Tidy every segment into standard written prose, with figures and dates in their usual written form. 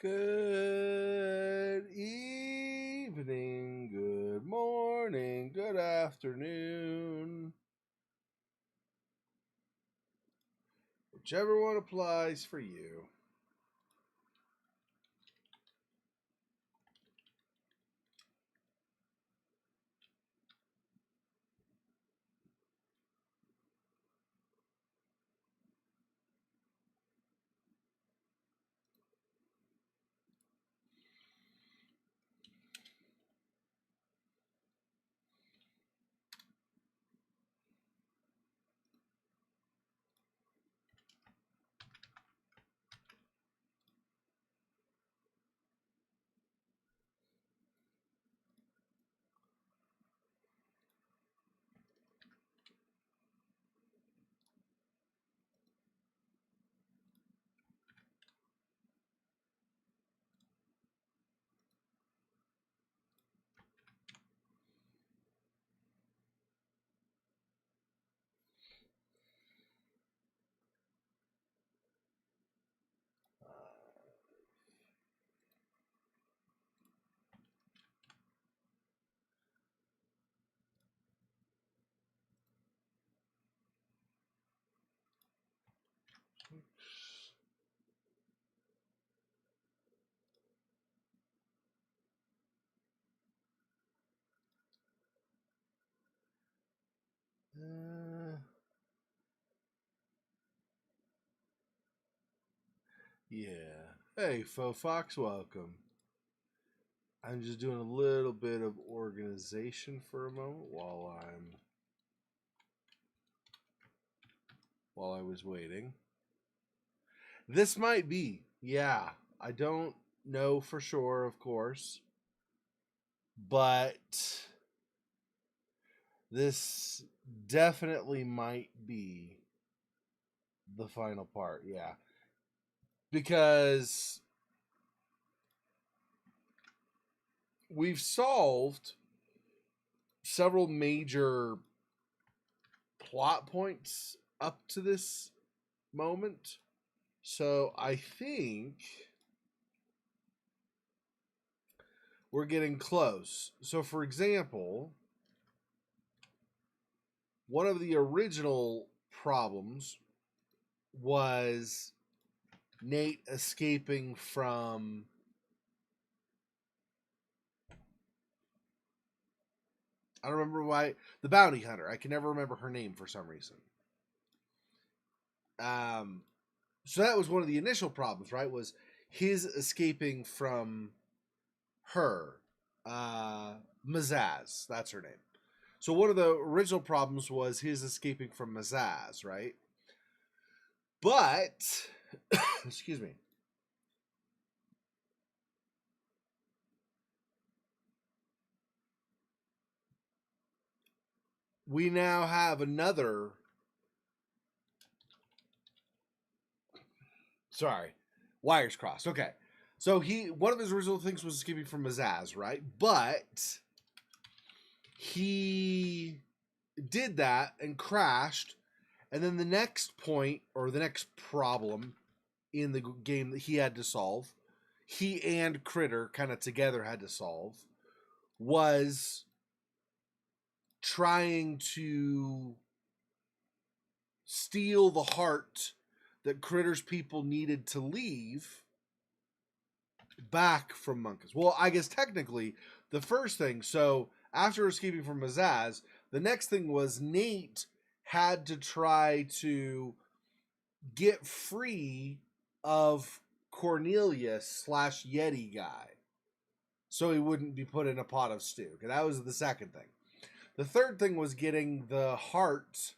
Good evening, good morning, good afternoon. Whichever one applies for you. Yeah. Hey, Faux Fox, welcome. I'm just doing a little bit of organization for a moment while I was waiting. This might be, yeah. I don't know for sure, of course, but this definitely might be the final part, yeah. Because we've solved several major plot points up to this moment. So I think we're getting close. So, for example, one of the original problems was Nate escaping from I don't remember why the bounty hunter. I can never remember her name for some reason. Um, so that was one of the initial problems, right? Was his escaping from her, Mazaz. That's her name. So one of the original problems was his escaping from Mazaz, right? But excuse me. We now have another. Sorry, wires crossed. Okay, so one of his original things was escaping from Mazaz, right? But he did that and crashed, and then the next point or the next problem in the game that he had to solve, he and Critter kind of together had to solve, was trying to steal the heart that Critter's people needed to leave back from Munkus. Well, I guess technically, the first thing, so after escaping from Mazaz, the next thing was Nate had to try to get free of Cornelius slash Yeti guy so he wouldn't be put in a pot of stew. Okay, that was the second thing. The third thing was getting the heart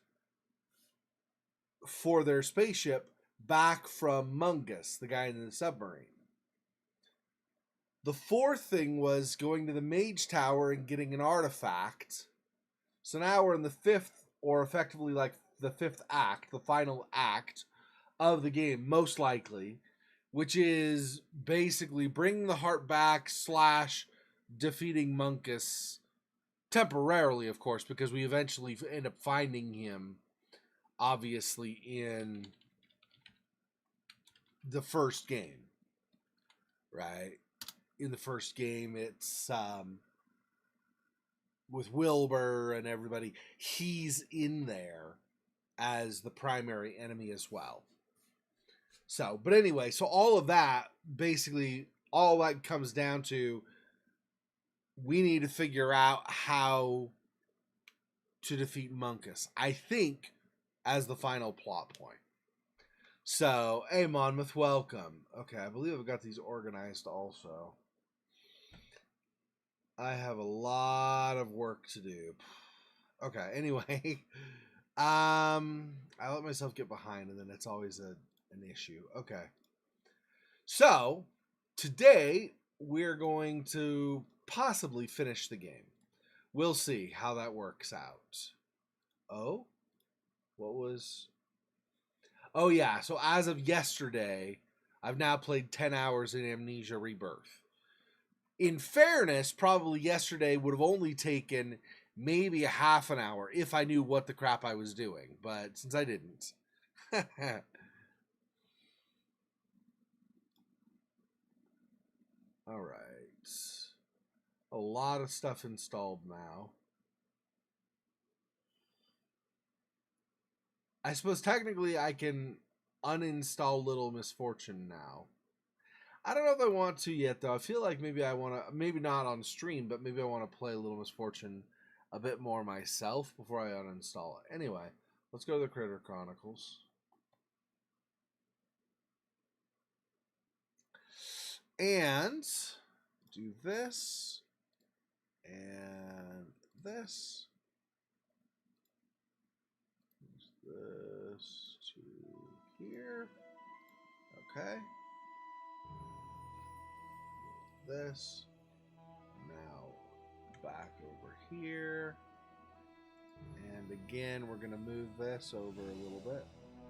for their spaceship back from Mungus, the guy in the submarine. The fourth thing was going to the Mage Tower and getting an artifact. So now we're in the fifth, or effectively like the fifth act, the final act of the game, most likely, which is basically bringing the heart back slash defeating Munkus temporarily, of course, because we eventually end up finding him, obviously, in the first game. right? In the first game, it's with Wilbur and everybody. He's in there as the primary enemy as well. So, but anyway, so all of that, basically, all that comes down to we need to figure out how to defeat Munkus, I think, as the final plot point. So, hey, Monmouth, welcome. Okay, I believe I've got these organized also. I have a lot of work to do. Okay, anyway. I let myself get behind, and then it's always an issue. Okay. So, today, we're going to possibly finish the game. We'll see how that works out. Oh? What was... Oh, yeah. So, as of yesterday, I've now played 10 hours in Amnesia Rebirth. In fairness, probably yesterday would have only taken maybe a half an hour if I knew what the crap I was doing. But since I didn't. All right. A lot of stuff installed now. I suppose technically I can uninstall Little Misfortune now. I don't know if I want to yet, though. I feel like maybe I want to, maybe not on stream, but maybe I want to play Little Misfortune a bit more myself before I uninstall it. Anyway, let's go to the Critter Chronicles. And do this and this. This to here. Okay. This. Now back over here. And again, we're going to move this over a little bit.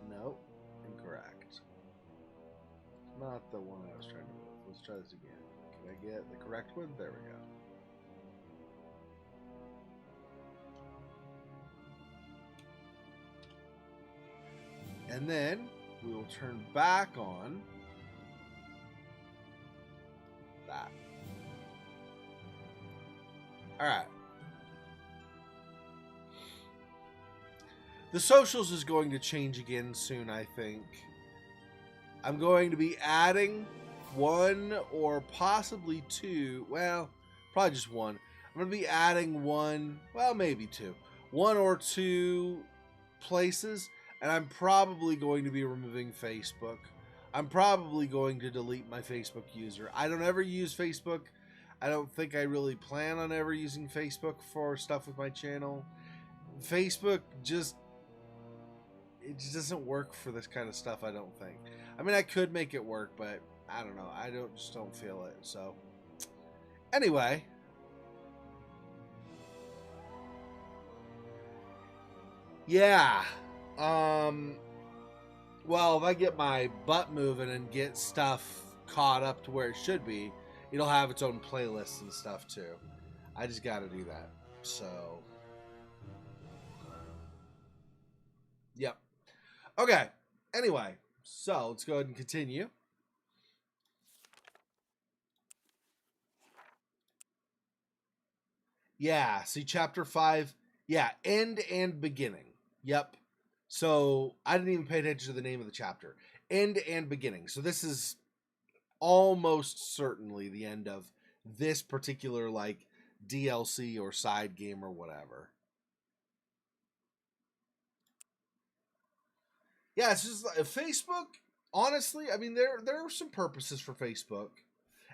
Nope. Incorrect. Not the one I was trying to move. Let's try this again. Can I get the correct one? There we go. And then we will turn back on that. All right. The socials is going to change again soon, I think. I'm going to be adding one or possibly two. Well, probably just one. I'm going to be adding one, well, maybe two. One or two places. And I'm probably going to be removing Facebook. I'm probably going to delete my Facebook user. I don't ever use Facebook. I don't think I really plan on ever using Facebook for stuff with my channel. Facebook just... it just doesn't work for this kind of stuff, I don't think. I mean, I could make it work, but I don't know. I just don't feel it. So, anyway. Yeah. Well, if I get my butt moving and get stuff caught up to where it should be, it'll have its own playlists and stuff too. I just got to do that. So, yep. Okay. Anyway, so let's go ahead and continue. Yeah, see chapter 5. Yeah, end and beginning. Yep. So I didn't even pay attention to the name of the chapter. End and beginning. So this is almost certainly the end of this particular like DLC or side game or whatever. Yeah, it's just like Facebook. Honestly, I mean there are some purposes for Facebook,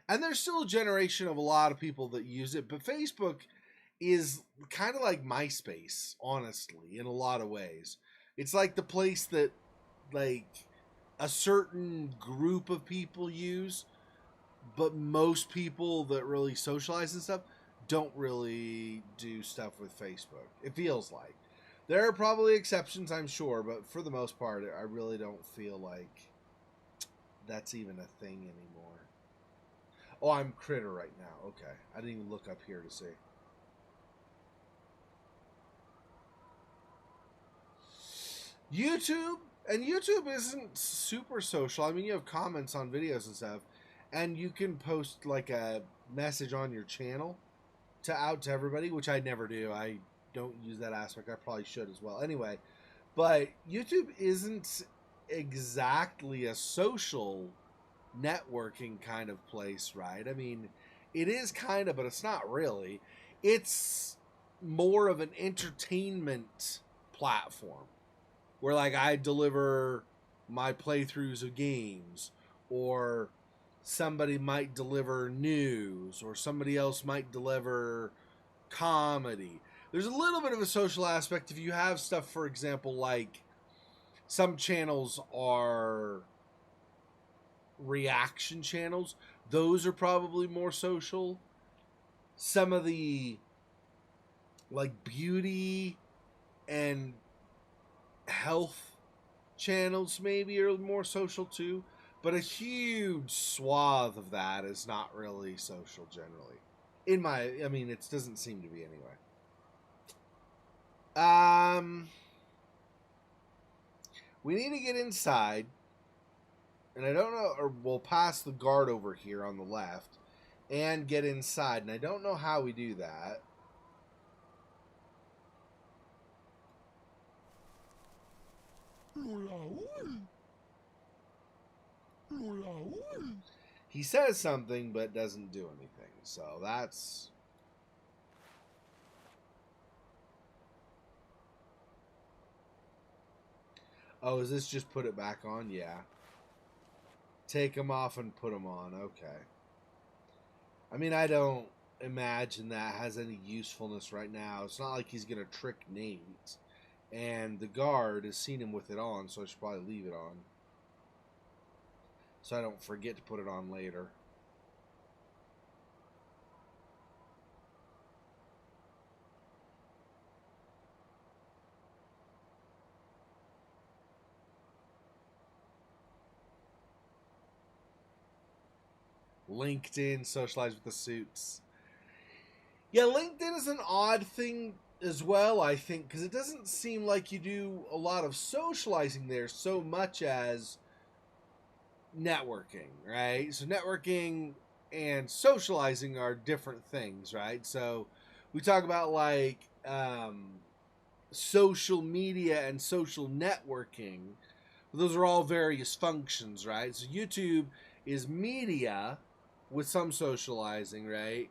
and there's still a generation of a lot of people that use it. But Facebook is kind of like MySpace, honestly, in a lot of ways. It's like the place that like a certain group of people use, but most people that really socialize and stuff don't really do stuff with Facebook. It feels like. There are probably exceptions, I'm sure, but for the most part, I really don't feel like that's even a thing anymore. Oh, I'm Critter right now. Okay. I didn't even look up here to see. YouTube, and YouTube isn't super social. I mean, you have comments on videos and stuff, and you can post like a message on your channel out to everybody, which I never do. I don't use that aspect. I probably should as well. Anyway, but YouTube isn't exactly a social networking kind of place, right? I mean, it is kind of, but it's not really. It's more of an entertainment platform where like I deliver my playthroughs of games, or somebody might deliver news, or somebody else might deliver comedy. There's a little bit of a social aspect if you have stuff, for example, like some channels are reaction channels. Those are probably more social. Some of the like beauty and health channels maybe are more social too, but a huge swath of that is not really social generally. I mean, it doesn't seem to be anyway. We need to get inside, and I don't know, or we'll pass the guard over here on the left and get inside, and I don't know how we do that. He says something but doesn't do anything, so that's... Oh, is this just put it back on? Yeah. Take them off and put them on. Okay. I mean, I don't imagine that has any usefulness right now. It's not like he's going to trick Nate. And the guard has seen him with it on, so I should probably leave it on, so I don't forget to put it on later. LinkedIn, socialize with the suits. Yeah, LinkedIn is an odd thing as well, I think, because it doesn't seem like you do a lot of socializing there so much as networking, right? So networking and socializing are different things, right? So we talk about like social media and social networking. Those are all various functions, right? So YouTube is media with some socializing, right?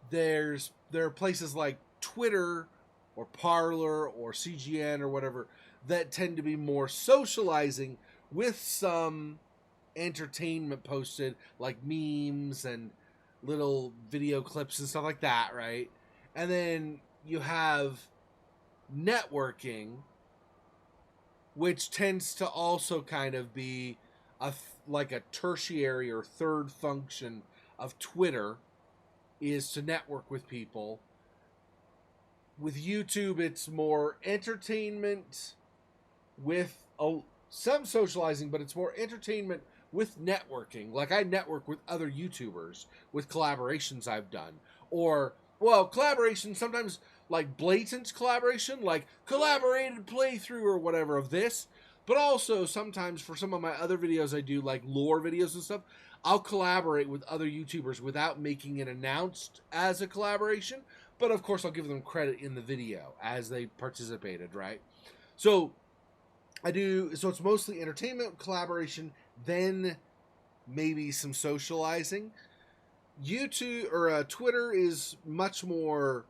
There are places like Twitter or Parler or CGN or whatever that tend to be more socializing with some entertainment posted, like memes and little video clips and stuff like that, right? And then you have networking, which tends to also kind of be like a tertiary or third function of Twitter, is to network with people. With YouTube, it's more entertainment with some socializing, but it's more entertainment with networking. Like I network with other YouTubers with collaborations I've done. Or, well, collaboration, sometimes like blatant collaboration, like collaborated playthrough or whatever of this. But also sometimes for some of my other videos I do, like lore videos and stuff, I'll collaborate with other YouTubers without making it announced as a collaboration. But of course, I'll give them credit in the video as they participated, right? So it's mostly entertainment, collaboration, then maybe some socializing. YouTube or Twitter is much more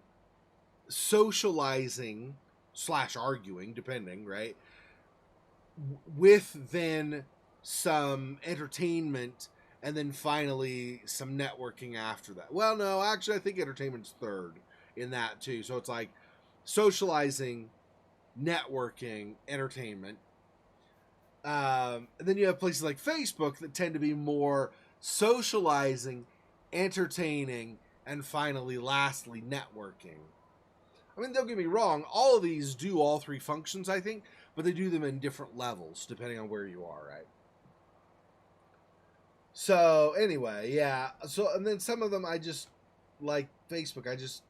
socializing / arguing, depending, right? With then some entertainment, and then finally some networking after that. Well, no, actually, I think entertainment's third in that too. So it's like socializing, networking, entertainment. And then you have places like Facebook that tend to be more socializing, entertaining, and finally, lastly, networking. I mean, don't get me wrong, all of these do all three functions, I think, but they do them in different levels depending on where you are, right? So, anyway, yeah. So, and then some of them I just, like Facebook, I just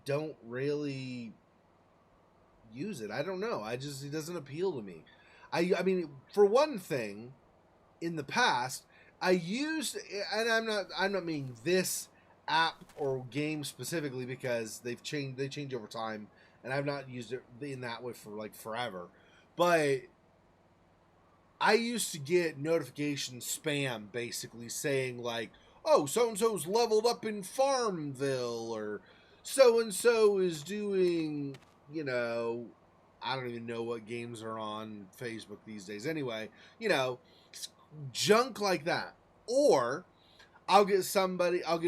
don't really use it. I don't know. It doesn't appeal to me. I mean, for one thing, in the past, I used, and I'm not meaning this app or game specifically because they change over time, and I've not used it in that way for like forever. But I used to get notification spam basically saying like, "Oh, so and so's leveled up in Farmville," or "So and so is doing," you know, I don't even know what games are on Facebook these days. Anyway, you know, junk like that. Or I'll get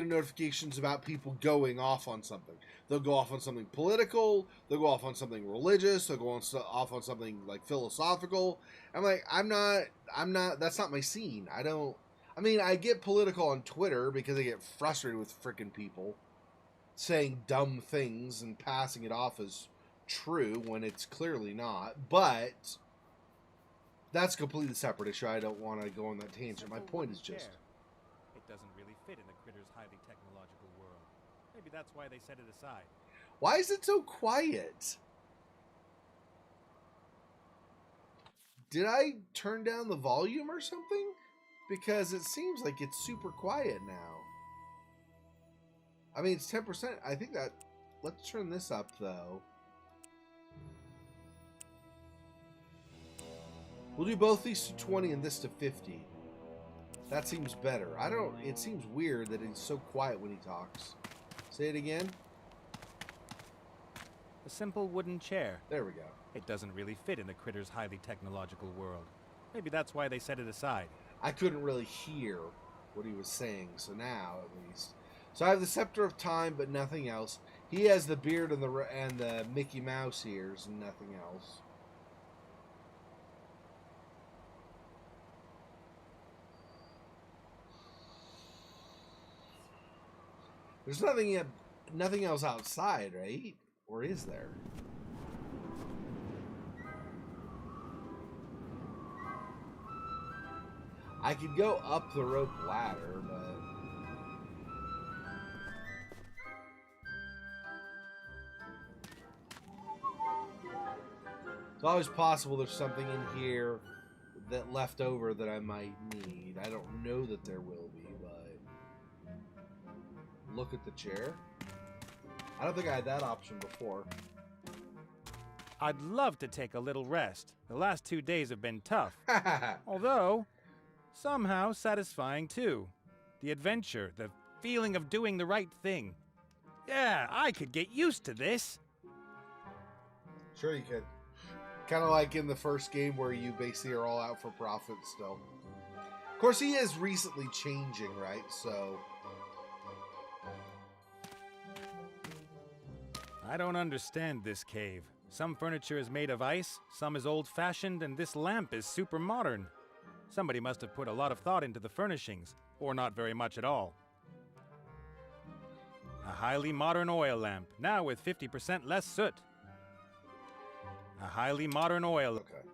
notifications about people going off on something. They'll go off on something political, they'll go off on something religious, they'll go off on something like philosophical. I'm like, I'm not, that's not my scene. I mean, I get political on Twitter because I get frustrated with freaking people saying dumb things and passing it off as true when it's clearly not. But that's a completely separate issue. I don't want to go on that tangent. My point is just, it doesn't really fit in the critter's highly technological world. Maybe that's why they set it aside. why is it so quiet? Did I turn down the volume or something? Because it seems like it's super quiet now. I mean, it's 10%. I think that... Let's turn this up, though. We'll do both these to 20 and this to 50. That seems better. I don't... It seems weird that he's so quiet when he talks. Say it again. A simple wooden chair. There we go. It doesn't really fit in the critter's highly technological world. Maybe that's why they set it aside. I couldn't really hear what he was saying, so now at least. So I have the Scepter of Time, but nothing else. He has the beard and the Mickey Mouse ears and nothing else. There's nothing else outside, right? Or is there? I could go up the rope ladder, but... It's always possible there's something in here that left over that I might need. I don't know that there will be, but... Look at the chair. I don't think I had that option before. I'd love to take a little rest. The last 2 days have been tough. Although, somehow satisfying too. The adventure, the feeling of doing the right thing. Yeah, I could get used to this. Sure you could. Kind of like in the first game where you basically are all out for profit still. Of course, he is recently changing, right? So... I don't understand this cave. Some furniture is made of ice, some is old-fashioned, and this lamp is super modern. Somebody must have put a lot of thought into the furnishings, or not very much at all. A highly modern oil lamp, now with 50% less soot. A highly modern oil... Okay.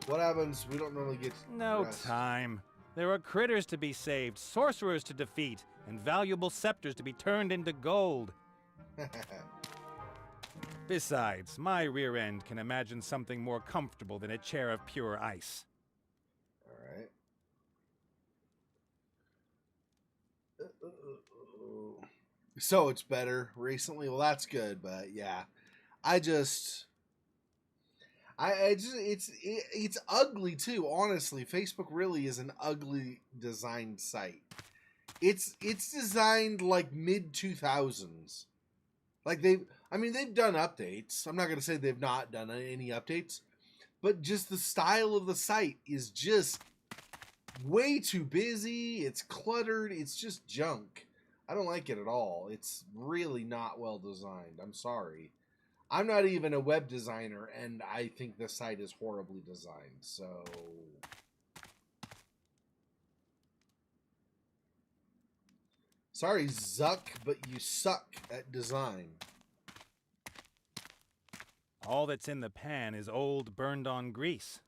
What happens? We don't normally get... No time. There are critters to be saved, sorcerers to defeat, and valuable scepters to be turned into gold. Besides, my rear end can imagine something more comfortable than a chair of pure ice. Alright. So it's better recently? Well, that's good, but yeah. It's ugly too, honestly. Facebook really is an ugly designed site. It's designed like mid-2000s. Like they've done updates. I'm not going to say they've not done any updates, but just the style of the site is just way too busy. It's cluttered. It's just junk. I don't like it at all. It's really not well designed. I'm sorry. I'm not even a web designer, and I think the site is horribly designed, so... Sorry, Zuck, but you suck at design. All that's in the pan is old, burned-on grease.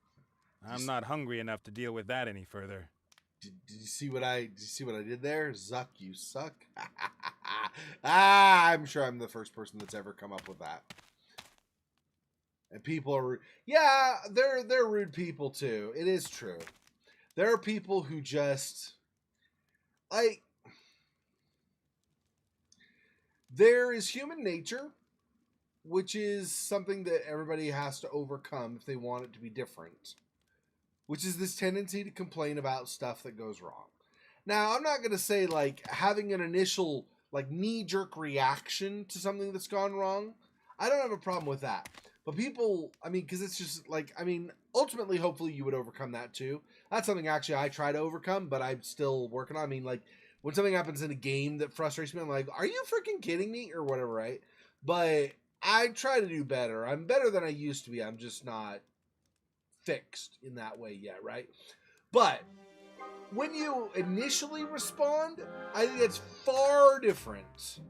I'm not hungry enough to deal with that any further. Did you see what I did there? Zuck, you suck. I'm sure I'm the first person that's ever come up with that. And people are rude. Yeah, they're rude people too. It is true. There are people who just like, there is human nature, which is something that everybody has to overcome if they want it to be different, which is this tendency to complain about stuff that goes wrong. Now, I'm not going to say like having an initial like knee-jerk reaction to something that's gone wrong. I don't have a problem with that. But people, I mean, because it's just like, I mean, ultimately, hopefully you would overcome that too. That's something actually I try to overcome, but I'm still working on. I mean, like, when something happens in a game that frustrates me, I'm like, are you freaking kidding me? Or whatever, right? But I try to do better. I'm better than I used to be. I'm just not fixed in that way yet, right? But when you initially respond, I think it's far different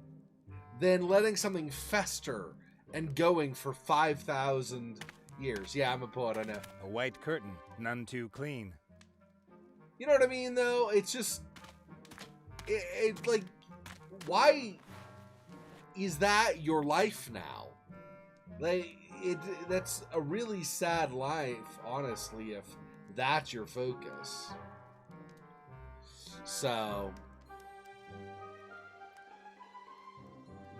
than letting something fester and going for 5,000 years. Yeah, I'm a poet, I know. A white curtain, none too clean. You know what I mean, though? It's just, it like, why is that your life now? Like, that's a really sad life, honestly, if that's your focus. So,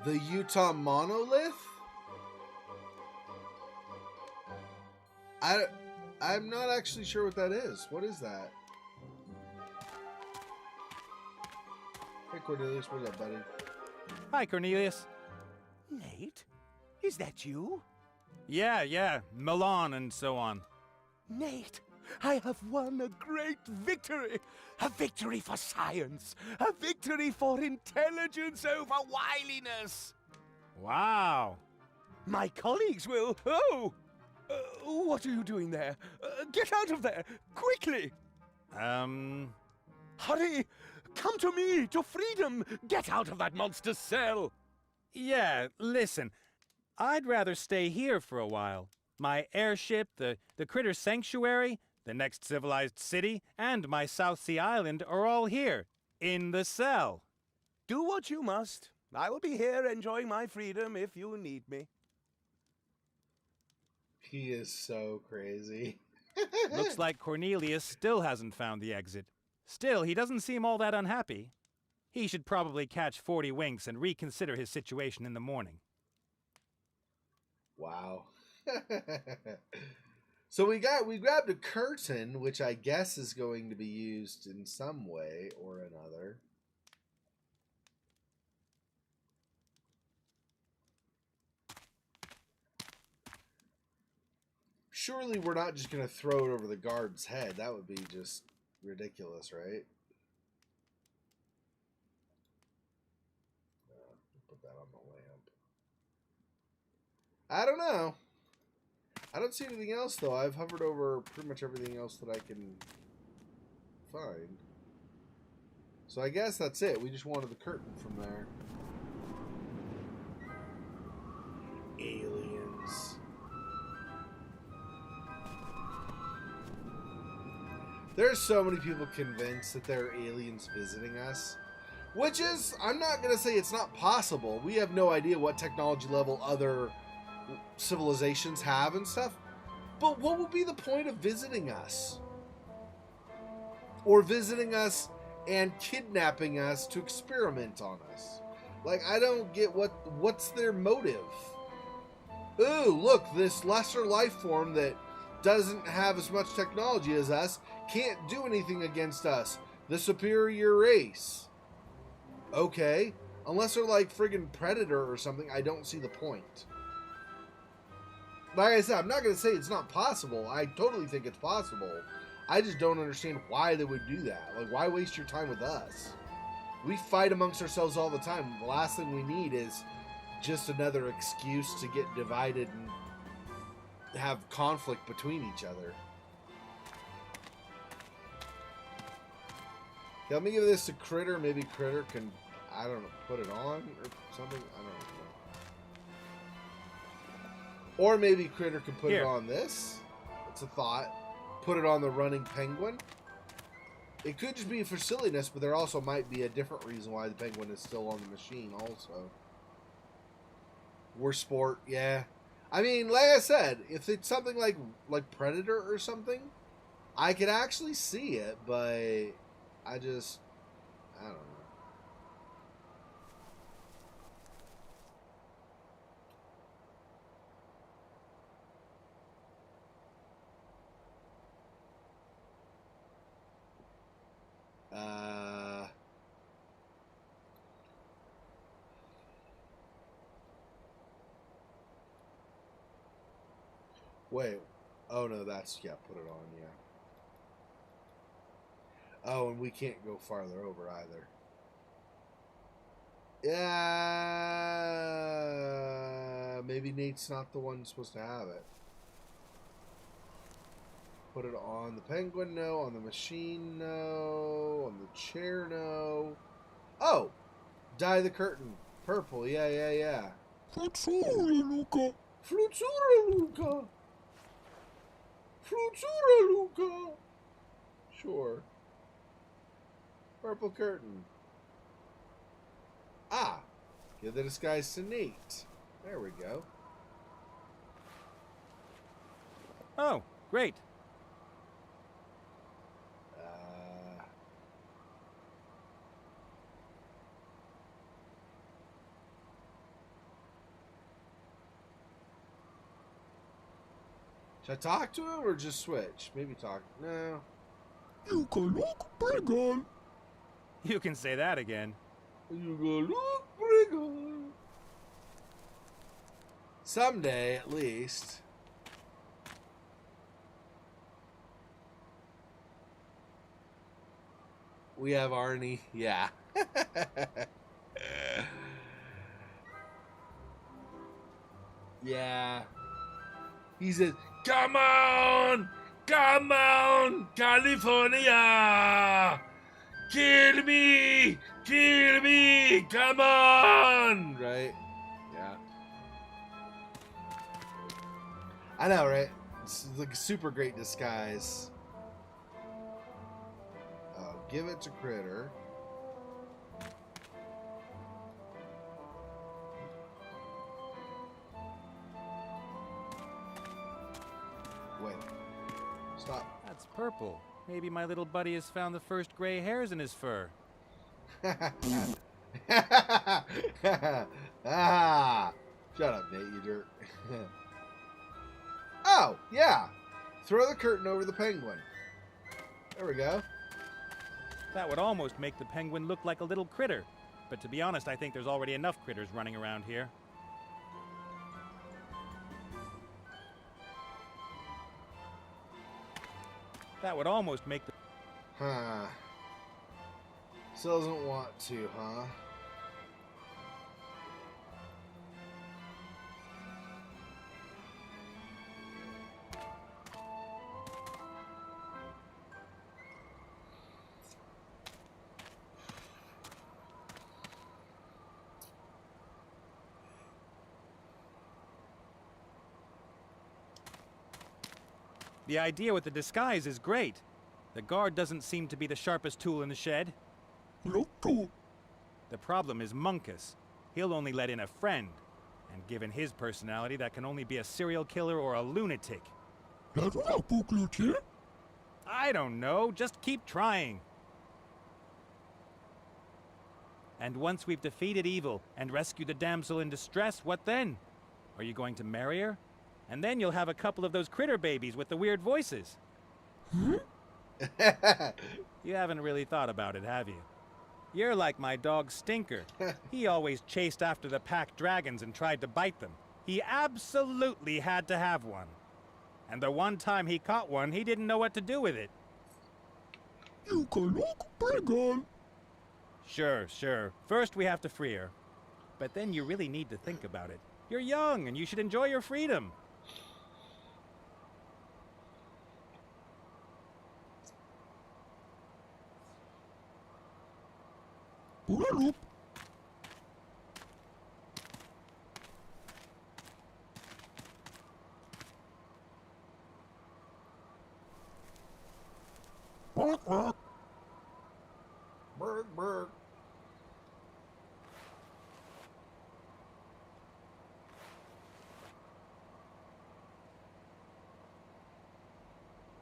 the Utah monolith? I'm not actually sure what that is. What is that? Hey Cornelius, what's up, buddy? Hi, Cornelius. Nate, is that you? Yeah, Milan and so on. Nate, I have won a great victory. A victory for science. A victory for intelligence over wiliness. Wow. My colleagues will... Oh! What are you doing there? Get out of there! Quickly! Hurry! Come to me, to freedom! Get out of that monster's cell! Yeah, listen. I'd rather stay here for a while. My airship, the critter sanctuary, the next civilized city, and my South Sea Island are all here, in the cell. Do what you must. I will be here enjoying my freedom if you need me. He is so crazy. Looks like Cornelius still hasn't found the exit. Still, he doesn't seem all that unhappy. He should probably catch 40 winks and reconsider his situation in the morning. Wow. So we grabbed a curtain, which I guess is going to be used in some way or another. Surely we're not just going to throw it over the guard's head. That would be just ridiculous, right? Put that on the lamp. I don't know. I don't see anything else, though. I've hovered over pretty much everything else that I can find. So I guess that's it. We just wanted the curtain from there. Aliens. There's so many people convinced that there are aliens visiting us. Which is, I'm not going to say it's not possible. We have no idea what technology level other civilizations have and stuff. But what would be the point of visiting us? Or visiting us and kidnapping us to experiment on us? Like, I don't get what's their motive. Ooh, look, this lesser life form that doesn't have as much technology as us can't do anything against us. The superior race. Okay. Unless they're like friggin' Predator or something, I don't see the point. Like I said, I'm not going to say it's not possible. I totally think it's possible. I just don't understand why they would do that. Like, why waste your time with us? We fight amongst ourselves all the time. The last thing we need is just another excuse to get divided and have conflict between each other. Okay, let me give this to Critter. Maybe Critter can, I don't know, put it on or something. I don't know. Or maybe Critter can put it on this. It's a thought. Put it on the running penguin. It could just be for silliness, but there also might be a different reason why the penguin is still on the machine also. We're sport, yeah. I mean, like I said, if it's something like Predator or something, I could actually see it, but I don't know. Wait. Oh no, that's put it on, yeah. Oh, and we can't go farther over either. Yeah, maybe Nate's not the one supposed to have it. Put it on the penguin, no. On the machine, no. On the chair, no. Oh! Dye the curtain. Purple, yeah. Flutsura, Luca. Flutsura, Luca! Flutsura, Luca! Sure. Purple curtain. Ah! Give the disguise to Nate. There we go. Oh, great. Should I talk to him or just switch? Maybe talk. No. You can look Brigham. You can say that again. You go look Brigham. Someday, at least. We have Arnie. Yeah. Yeah. He says, "Come on! Come on, California! Kill me! Kill me! Come on!" Right? Yeah. I know, right? It's like a super great disguise. Give it to Critter. Wait. Stop. That's purple. Maybe my little buddy has found the first gray hairs in his fur. Ah! Shut up, Nate, you jerk. Oh, yeah. Throw the curtain over the penguin. There we go. That would almost make the penguin look like a little critter. But to be honest, I think there's already enough critters running around here. That would almost make the... Huh. Still doesn't want to, huh? The idea with the disguise is great. The guard doesn't seem to be the sharpest tool in the shed. Loco. The problem is Munkus. He'll only let in a friend. And given his personality, that can only be a serial killer or a lunatic. I don't know. Just keep trying. And once we've defeated evil and rescued the damsel in distress, what then? Are you going to marry her? And then you'll have a couple of those critter babies with the weird voices. You haven't really thought about it, have you? You're like my dog Stinker. He always chased after the pack dragons and tried to bite them. He absolutely had to have one. And the one time he caught one, he didn't know what to do with it. You can look Brigham. Sure. First we have to free her. But then you really need to think about it. You're young and you should enjoy your freedom. Loop. Berg.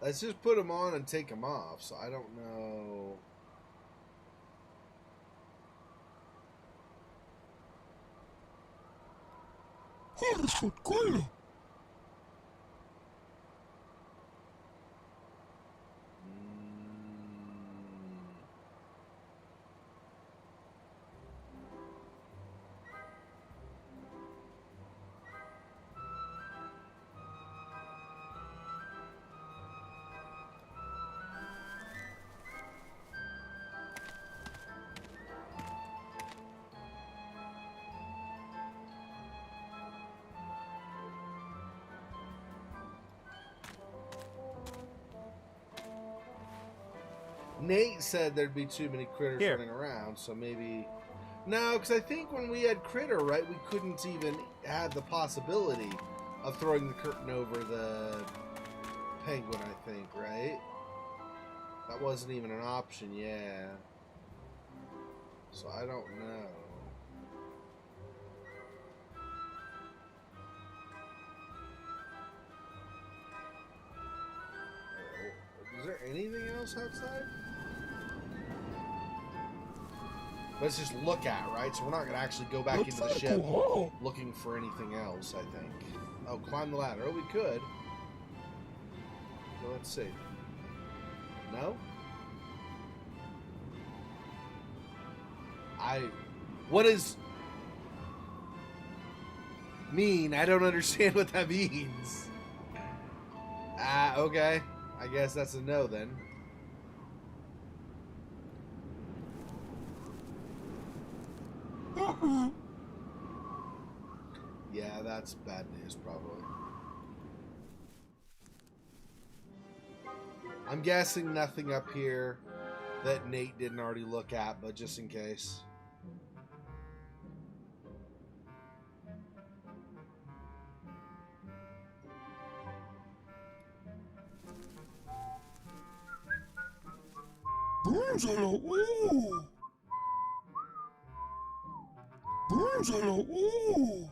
Let's just put them on and take them off. So I don't know. Oh, das wird cool. Nate said there'd be too many critters Here. running around, so maybe... No, because I think when we had Critter, right, we couldn't even have the possibility of throwing the curtain over the penguin, I think, right? That wasn't even an option, yeah. So I don't know. Is there anything else outside? Let's just look at, right? So we're not going to actually go back into the ship looking for anything else, I think. Oh, climb the ladder. Oh, we could. Well, let's see. No? What is... mean? I don't understand what that means. Okay. I guess that's a no then. Yeah, that's bad news, probably. I'm guessing nothing up here that Nate didn't already look at, but just in case. Bonzolo, ooh! Bonzolo, ooh!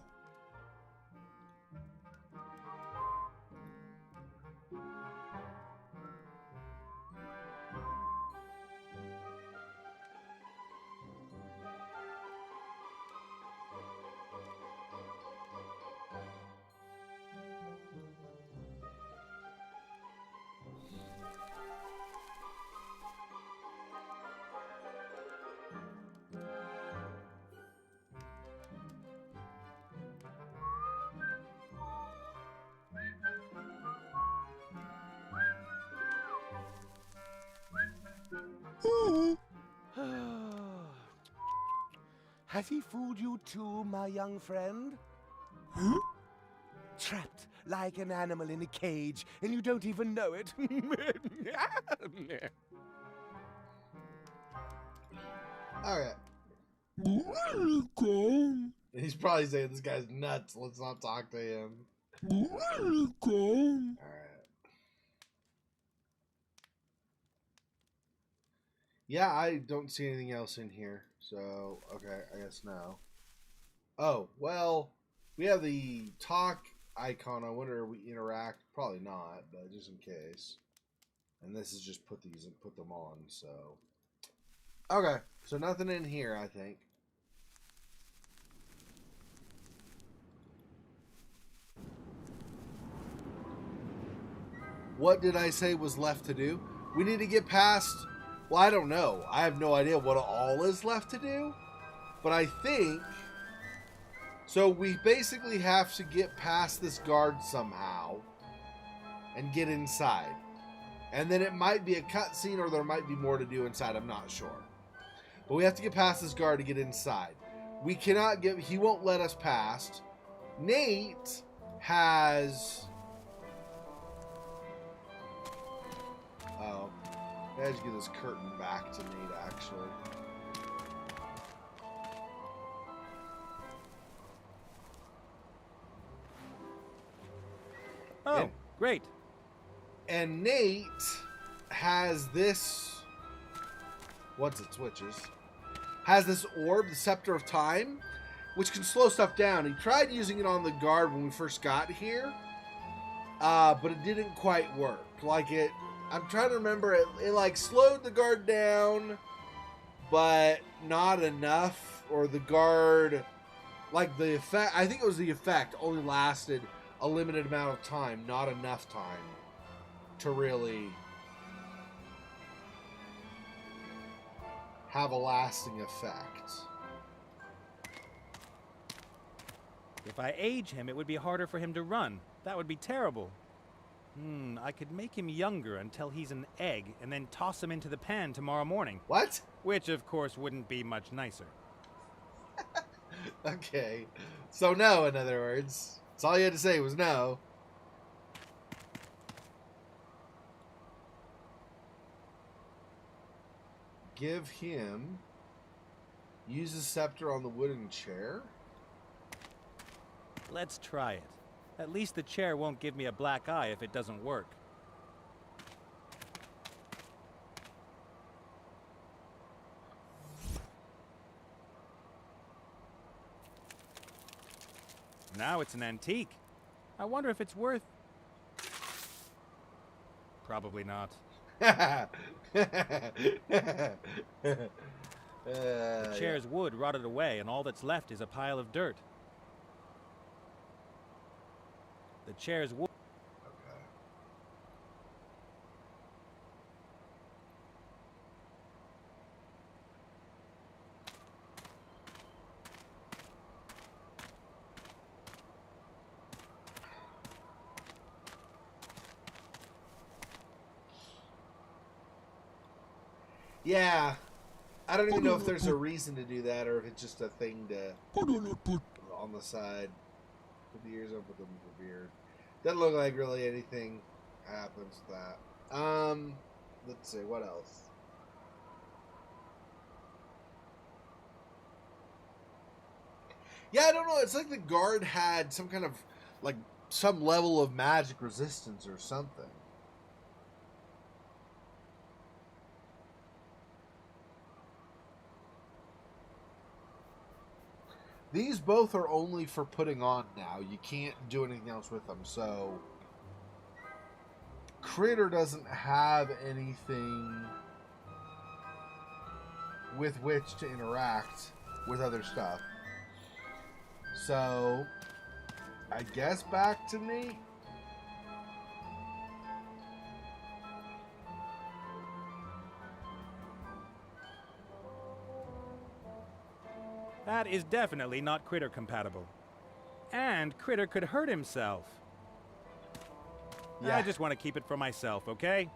Has he fooled you too, my young friend? Huh? Trapped like an animal in a cage, and you don't even know it. Alright. He's probably saying this guy's nuts. Let's not talk to him. Alright. Yeah, I don't see anything else in here. So, okay, I guess no. Oh, well, we have the talk icon. I wonder if we interact. Probably not, but just in case. And this is just put these and put them on, so. Okay, so nothing in here, I think. What did I say was left to do? We need to get past... Well, I don't know. I have no idea what all is left to do. But I think... So we basically have to get past this guard somehow. And get inside. And then it might be a cutscene or there might be more to do inside. I'm not sure. But we have to get past this guard to get inside. We cannot get... He won't let us past. Nate has... Oh. I had to give this curtain back to Nate, actually. Oh, great. And Nate has this... Once it switches. Has this orb, the Scepter of Time, which can slow stuff down. He tried using it on the guard when we first got here. But it didn't quite work. Like, it I'm trying to remember. It like slowed the guard down, but not enough. Or the guard, like the effect. I think it was the effect only lasted a limited amount of time, not enough time to really have a lasting effect. If I age him, it would be harder for him to run. That would be terrible. I could make him younger until he's an egg and then toss him into the pan tomorrow morning. What? Which, of course, wouldn't be much nicer. Okay. So no, in other words. That's all you had to say was no. Give him... Use a scepter on the wooden chair? Let's try it. At least the chair won't give me a black eye if it doesn't work. Now it's an antique. I wonder if it's worth... Probably not. The chair's wood rotted away, and all that's left is a pile of dirt. The chair's wood... Okay. Yeah. I don't even know if there's a reason to do that or if it's just a thing to on the side. Put the ears up with them for beard. Doesn't look like really anything happens with that. Let's see, what else? Yeah, I don't know. It's like the guard had some kind of, like, some level of magic resistance or something. These both are only for putting on now. You can't do anything else with them. So, Critter doesn't have anything with which to interact with other stuff. So, I guess back to me. That is definitely not Critter compatible. And Critter could hurt himself. Yeah. I just want to keep it for myself, okay?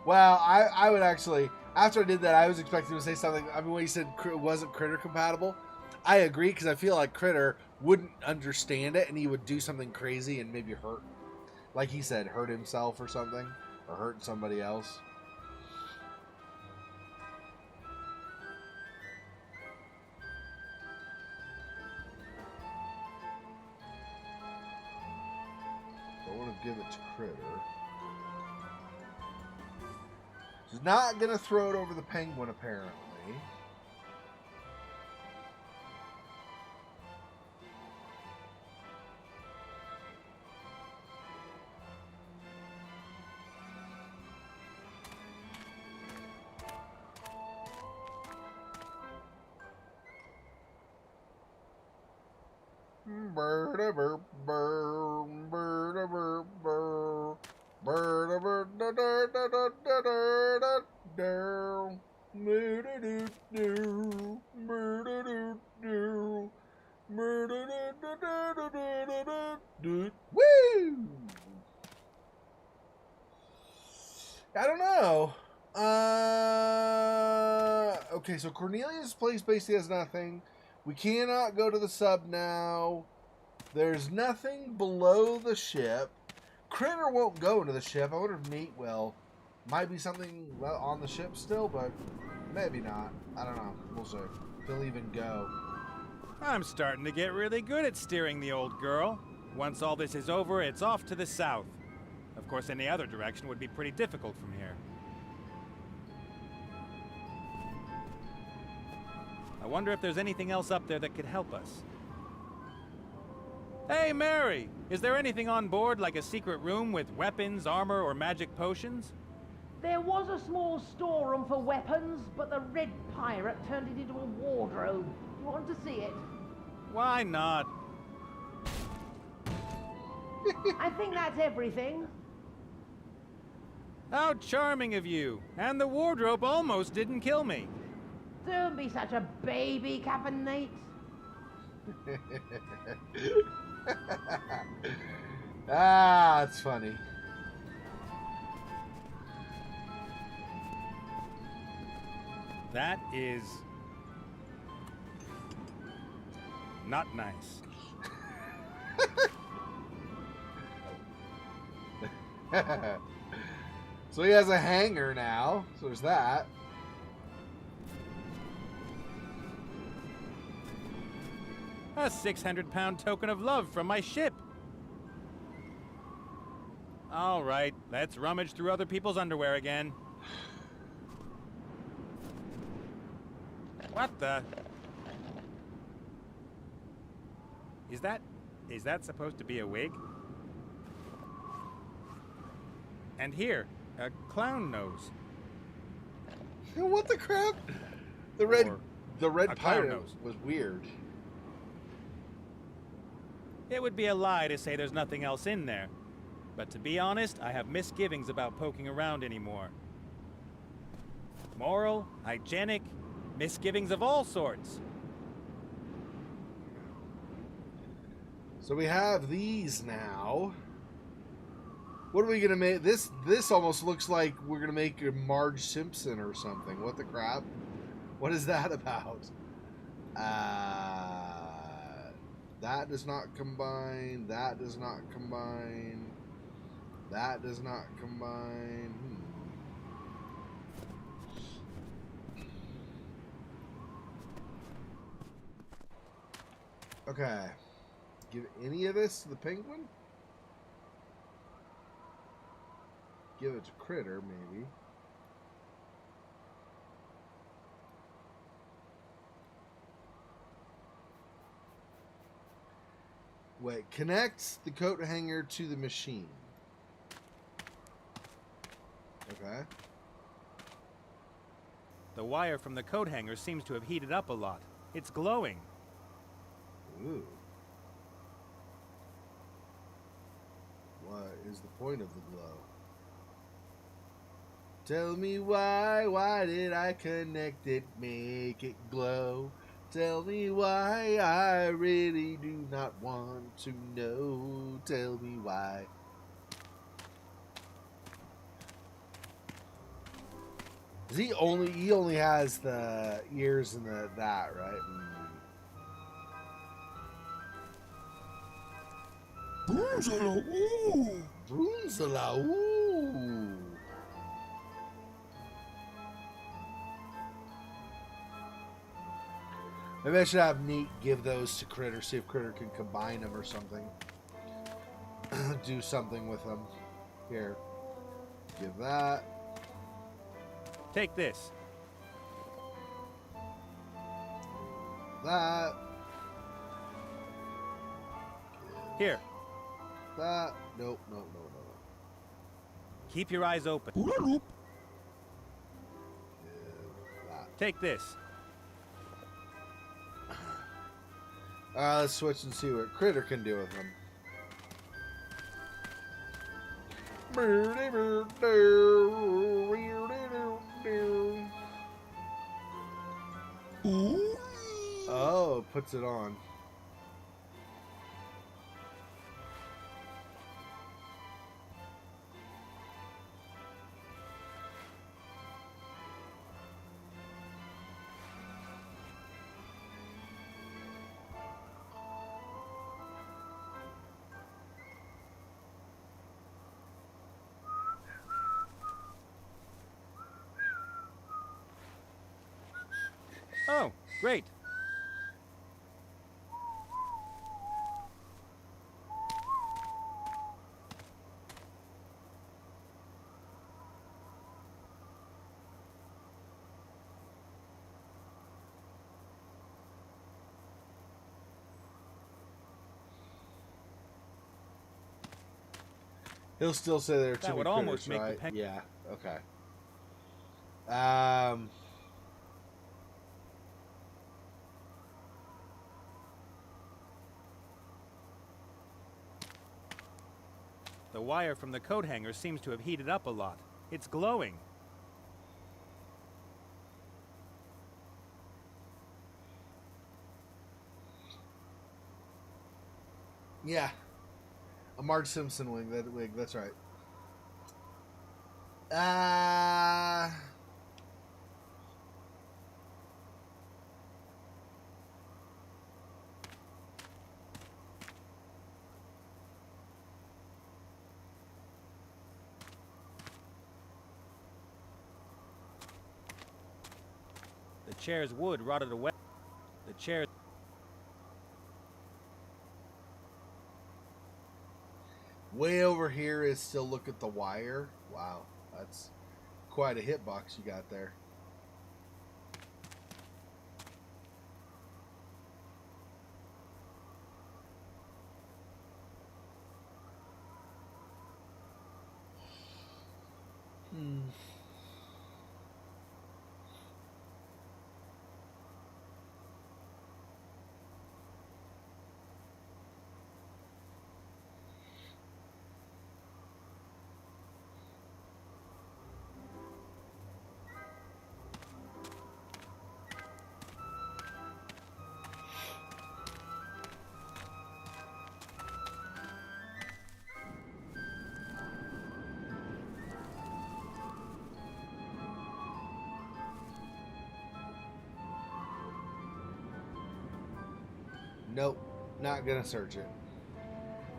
Well, I would actually, after I did that, I was expecting to say something. I mean, when you said it wasn't Critter compatible, I agree because I feel like Critter wouldn't understand it and he would do something crazy and maybe hurt, like he said, hurt himself or something, or hurt somebody else. I want to give it to Critter. He's not going to throw it over the penguin, apparently. Woo! I don't know. Okay, so Cornelius' place basically has nothing. We cannot go to the sub now. There's nothing below the ship. Critter won't go into the ship. I wonder if Meat will. Might be something on the ship still, but maybe not. I don't know. We'll see. If he'll even go. I'm starting to get really good at steering the old girl. Once all this is over, it's off to the south. Of course, any other direction would be pretty difficult from here. I wonder if there's anything else up there that could help us. Hey, Mary! Is there anything on board like a secret room with weapons, armor, or magic potions? There was a small storeroom for weapons, but the Red Pirate turned it into a wardrobe. You want to see it? Why not? I think that's everything. How charming of you! And the wardrobe almost didn't kill me. Don't be such a baby, Captain Nate. That's funny. That is not nice. So he has a hanger now. So there's that. A 600-pound token of love from my ship. All right, let's rummage through other people's underwear again. What the? Is that supposed to be a wig? And here, a clown nose. What the crap? The Or red a clown pirate nose. was weird. It would be a lie to say there's nothing else in there. But to be honest, I have misgivings about poking around anymore. Moral, hygienic, misgivings of all sorts. So we have these now. What are we gonna make? This almost looks like we're gonna make a Marge Simpson or something. What the crap? What is that about? That does not combine. That does not combine. That does not combine. Okay. Give any of this to the penguin? Give it to Critter, maybe. Wait, connect the coat hanger to the machine. Okay. The wire from the coat hanger seems to have heated up a lot. It's glowing. Ooh. What is the point of the glow? Tell me why did I connect it, make it glow? Tell me why, I really do not want to know. Tell me why. He only has the ears and that, right? Boozala, ooh! Boonzala, ooh! Maybe I should have Neat give those to Critter, see if Critter can combine them or something. Do something with them. Here. Give that. Take this. That. Here. That. Nope, no. Keep your eyes open. Oodaloop. Give that. Take this. Let's switch and see what Critter can do with them. Ooh. Oh, puts it on. Oh, great. He'll still say there are too That would many almost critters, make the right? pen. Yeah. Okay. The wire from the coat hanger seems to have heated up a lot. It's glowing. Yeah. A Marge Simpson wig. That's right. The chair's wood rotted away. The chair. Way over here is still look at the wire. Wow, that's quite a hitbox you got there. Nope, not gonna search it.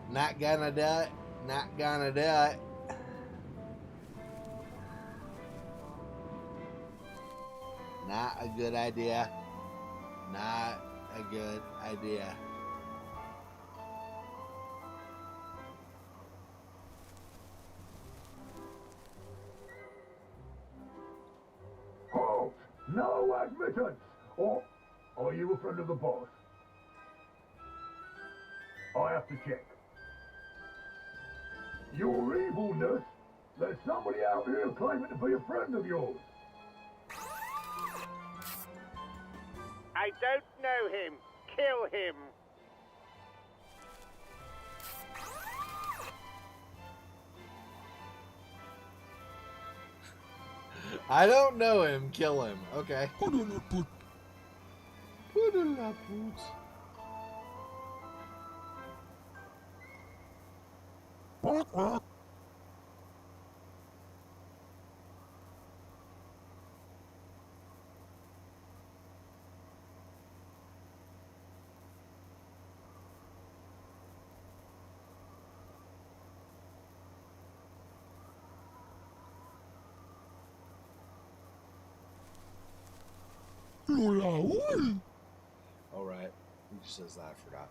Not gonna do it. Not gonna do it. Not a good idea. Not a good idea. Halt! No admittance! Or are you a friend of the boss? I have to check. Your evilness? There's somebody out here claiming to be a friend of yours. I don't know him. Kill him. I don't know him. Kill him. Okay. Put in that boots. All right. He just says that. I forgot.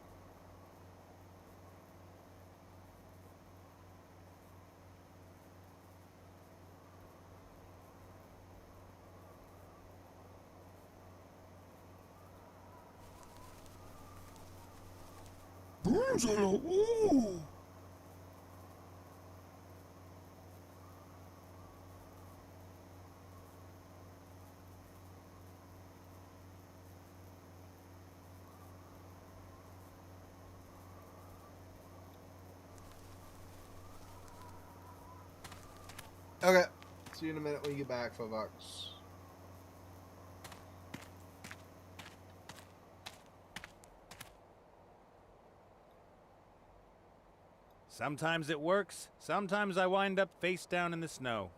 Okay. See you in a minute when you get back, $5. Sometimes it works, sometimes I wind up face down in the snow.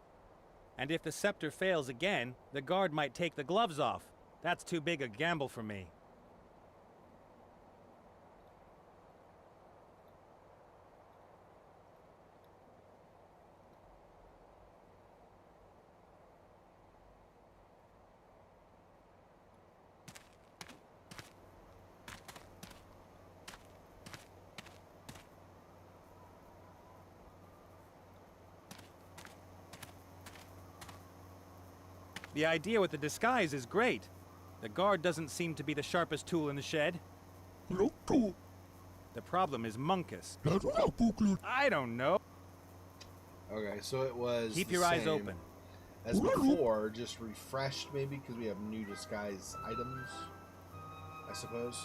And if the scepter fails again, the guard might take the gloves off. That's too big a gamble for me. The idea with the disguise is great. The guard doesn't seem to be the sharpest tool in the shed. The problem is Munkus. I don't know. Okay, so it was Keep the your eyes same open. as before, just refreshed maybe because we have new disguise items, I suppose.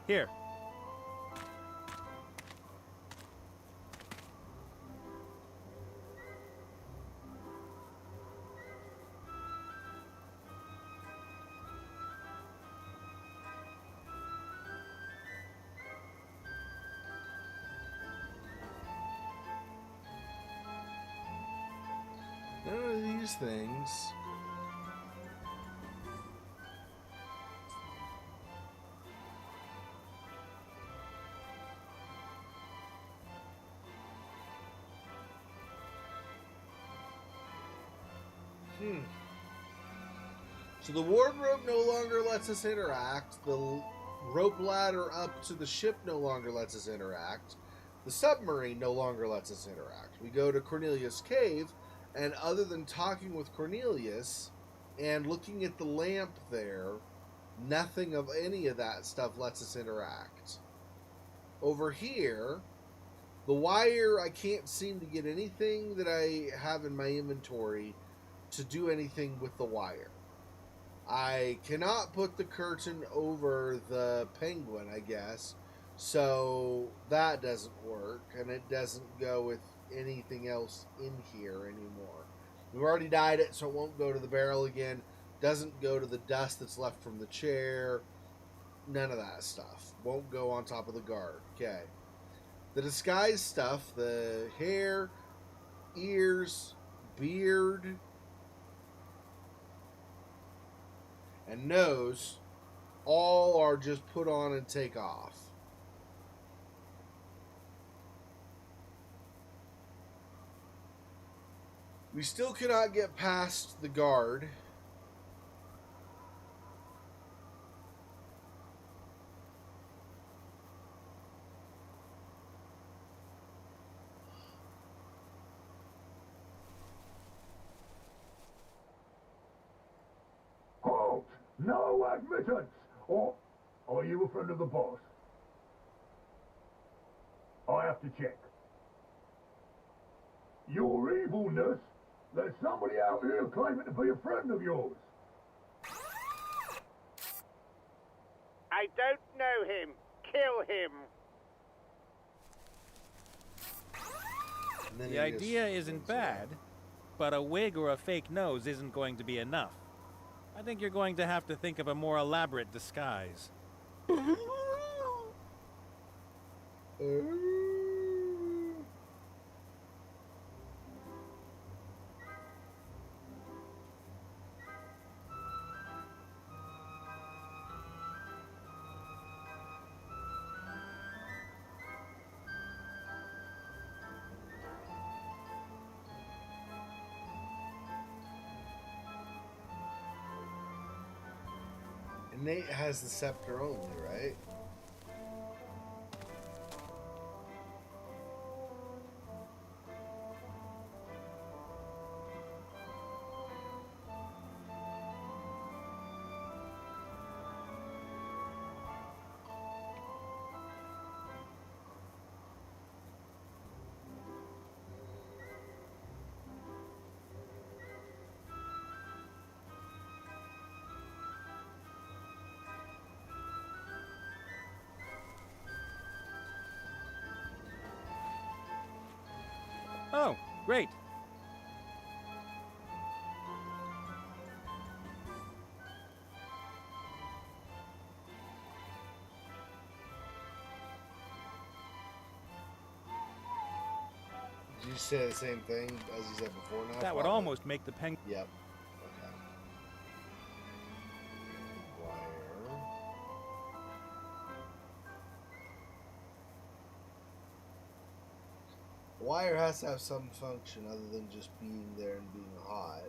Here. None of these things. So the wardrobe no longer lets us interact. The rope ladder up to the ship no longer lets us interact. The submarine no longer lets us interact. We go to Cornelius' cave, and other than talking with Cornelius and looking at the lamp there, nothing of any of that stuff lets us interact. Over here, the wire, I can't seem to get anything that I have in my inventory to do anything with the wire. I cannot put the curtain over the penguin, I guess, so that doesn't work, and it doesn't go with anything else in here anymore. We've already dyed it, so it won't go to the barrel again. Doesn't go to the dust that's left from the chair. None of that stuff. Won't go on top of the guard. Okay. The disguise stuff, the hair, ears, beard, and nose, all are just put on and take off. We still cannot get past the guard. Halt! No admittance! Or are you a friend of the boss? I have to check. Your evilness? There's somebody out here claiming to be a friend of yours. I don't know him. Kill him. And then The he just idea isn't runs bad, away. but a wig or a fake nose isn't going to be enough. I think you're going to have to think of a more elaborate disguise. And Nate has the scepter only, right? Oh, great. Did you say the same thing as you said before now? That would Probably. almost make the penguin. Yep. Okay. Wire. wire has to have some function other than just being there and being hot.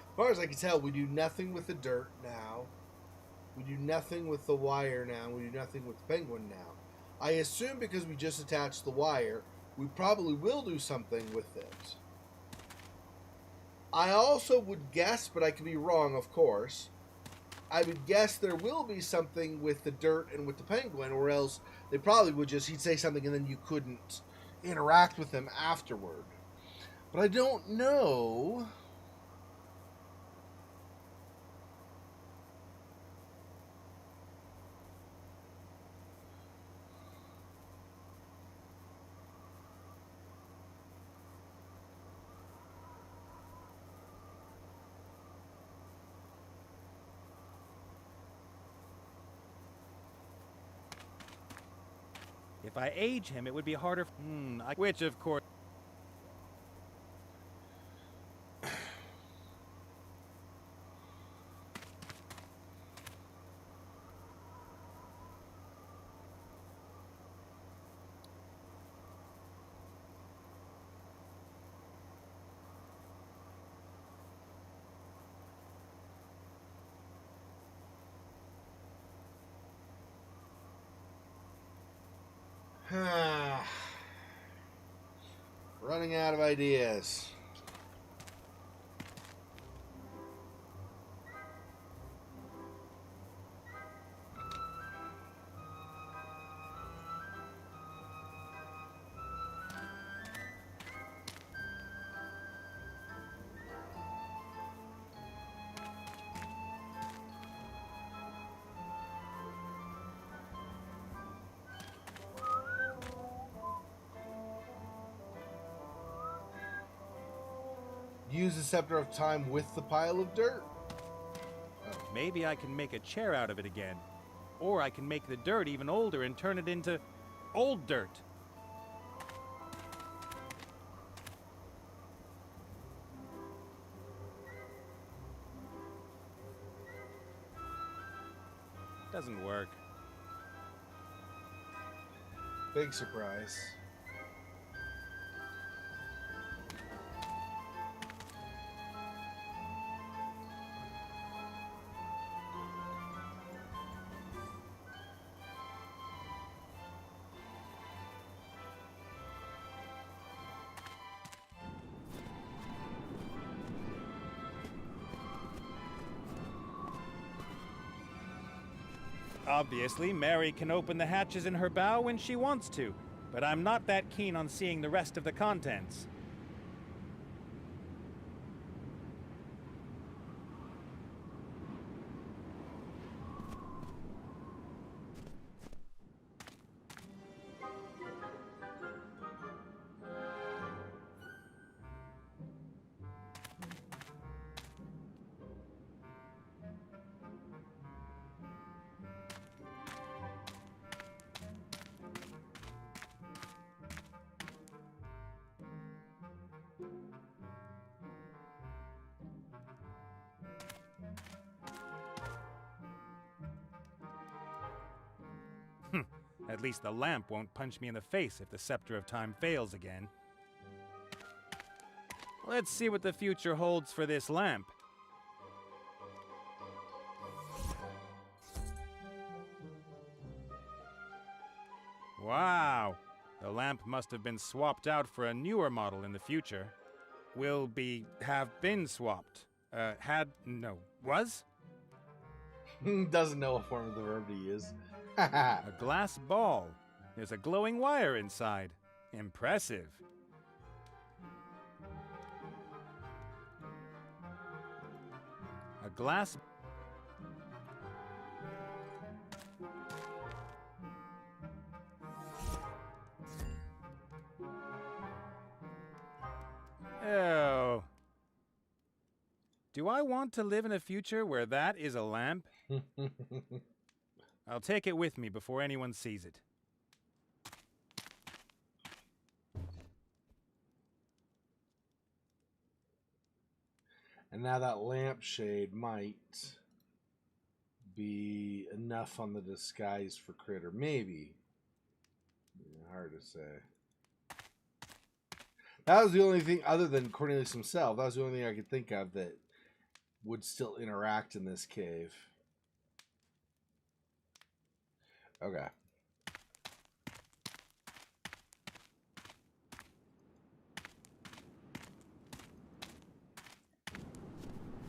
As far as I can tell, we do nothing with the dirt now. We do nothing with the wire now. We do nothing with the penguin now. I assume because we just attached the wire, we probably will do something with it. I also would guess, but I could be wrong, of course. I would guess there will be something with the dirt and with the penguin, or else they probably would just, he'd say something and then you couldn't interact with him afterward. But I don't know. If I age him, it would be harder. Which, of course. Running out of ideas. Use the Scepter of Time with the pile of dirt. Maybe I can make a chair out of it again. Or I can make the dirt even older and turn it into old dirt. Doesn't work. Big surprise. Obviously, Mary can open the hatches in her bow when she wants to, but I'm not that keen on seeing the rest of the contents. At least the lamp won't punch me in the face if the Scepter of Time fails again. Let's see what the future holds for this lamp. Wow! The lamp must have been swapped out for a newer model in the future. Have been swapped. Was? Doesn't know what form of the verb to use. A glass ball. There's a glowing wire inside. Impressive. A glass... Oh. Do I want to live in a future where that is a lamp? I'll take it with me before anyone sees it. And now that lampshade might be enough on the disguise for Critter. Maybe. Yeah, hard to say. That was the only thing, other than Cornelius himself, that was the only thing I could think of that would still interact in this cave. Okay.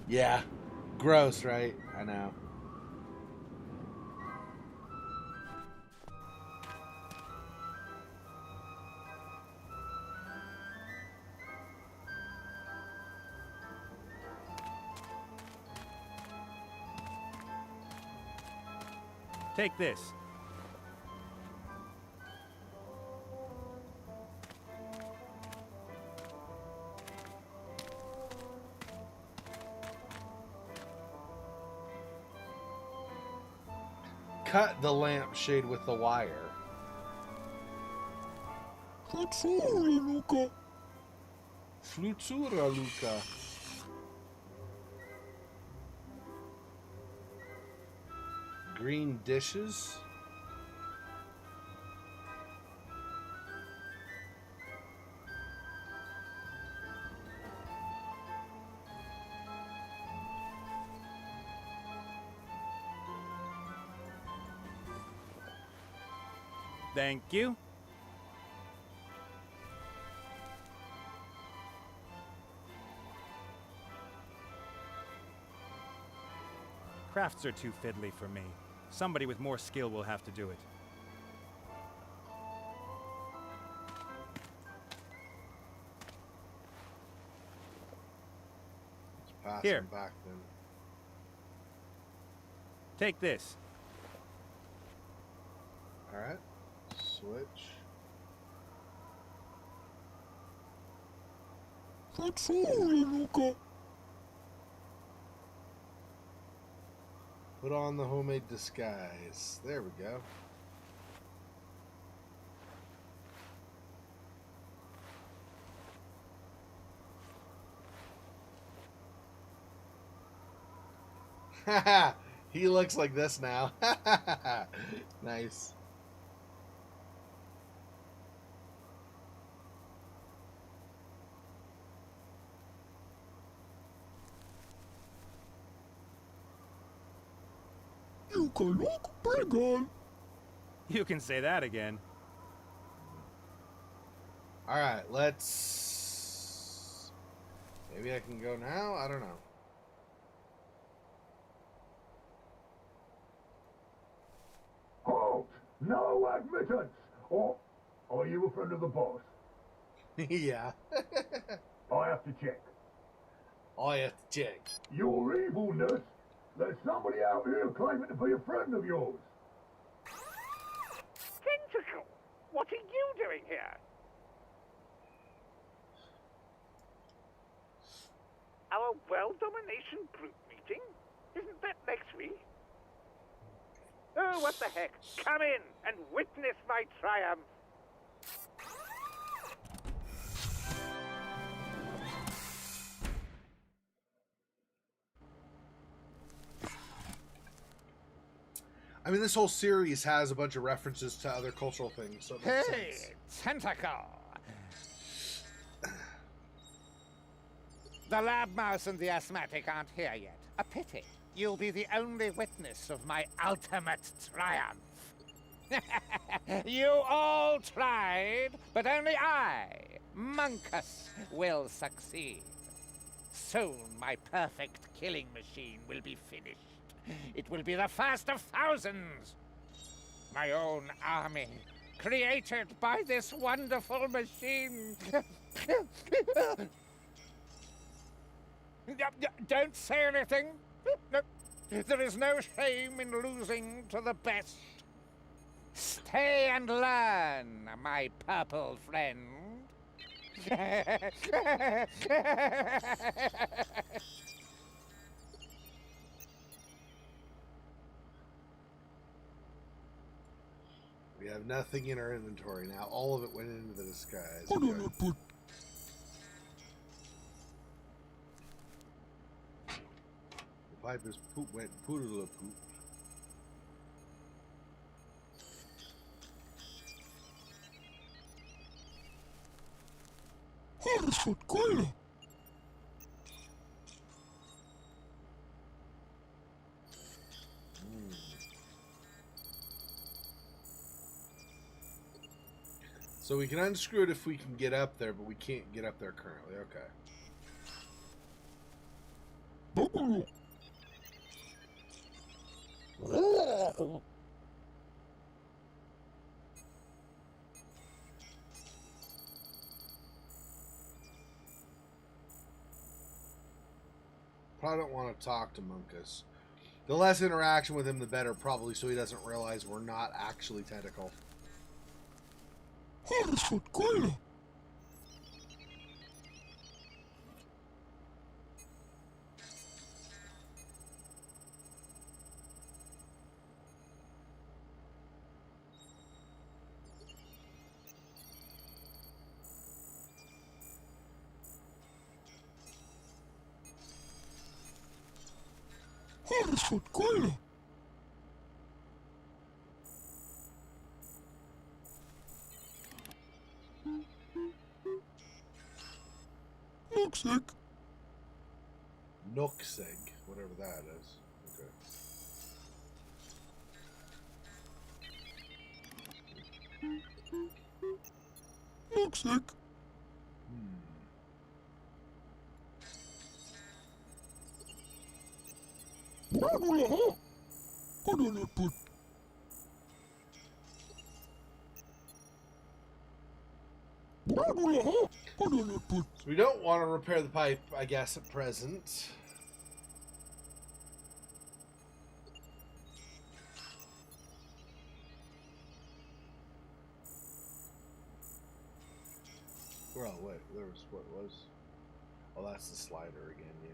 Yeah. Gross, right? I know. Take this. Cut the lampshade with the wire. Luca. Flutura, Luca. Green dishes. Thank you. Crafts are too fiddly for me. Somebody with more skill will have to do it. Let's pass Here. them back then. Take this. Alright. Switch. Luca. Put on the homemade disguise. There we go. Haha, he looks like this now. Nice. You can look big. You can say that again. Alright, let's... Maybe I can go now? I don't know. Halt! No admittance! Or are you a friend of the boss? Yeah. I have to check. I have to check. Your evilness? There's somebody out here claiming to be a friend of yours. Tentacle! What are you doing here? Our world domination group meeting? Isn't that next week? Oh, what the heck? Come in and witness my triumph. I mean, this whole series has a bunch of references to other cultural things, so it makes sense. Tentacle. The lab mouse and the asthmatic aren't here yet. A pity. You'll be the only witness of my ultimate triumph. You all tried, but only I, Monkus, will succeed. Soon my perfect killing machine will be finished. It will be the first of thousands. My own army, created by this wonderful machine. Don't say anything. No, there is no shame in losing to the best. Stay and learn, my purple friend. We have nothing in our inventory now. All of it went into the disguise. Put Okay. on a put. The piper's poop went poodle poop. Harrison Coyle. So we can unscrew it if we can get up there, but we can't get up there currently. Okay. Bubble. Probably don't want to talk to Munkus. The less interaction with him, the better, probably, so he doesn't realize we're not actually tentacle. Harrison Coyle. Harrison Coyle. Looks like Nookseg, whatever that is. Okay. looks like Bubble. Put on a put. Bubble. Put on a put. So we don't want to repair the pipe, I guess, at present. Well, wait, there was what was. Oh, that's the slider again, yeah.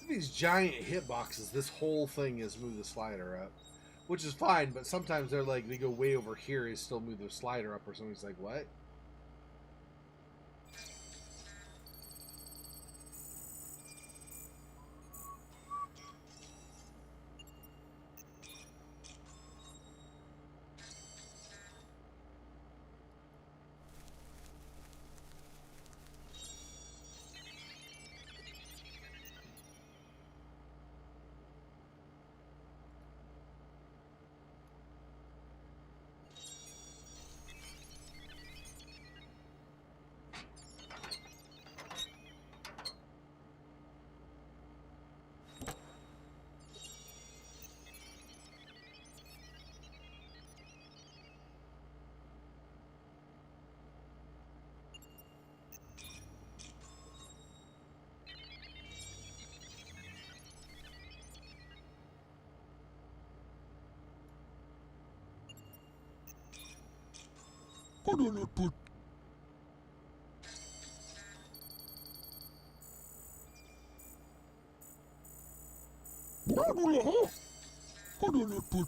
These giant hitboxes, this whole thing is move the slider up. Which is fine, but sometimes they're like, they go way over here and still move the slider up, or something's like, what? Put on a put. Bubble. Put on a put.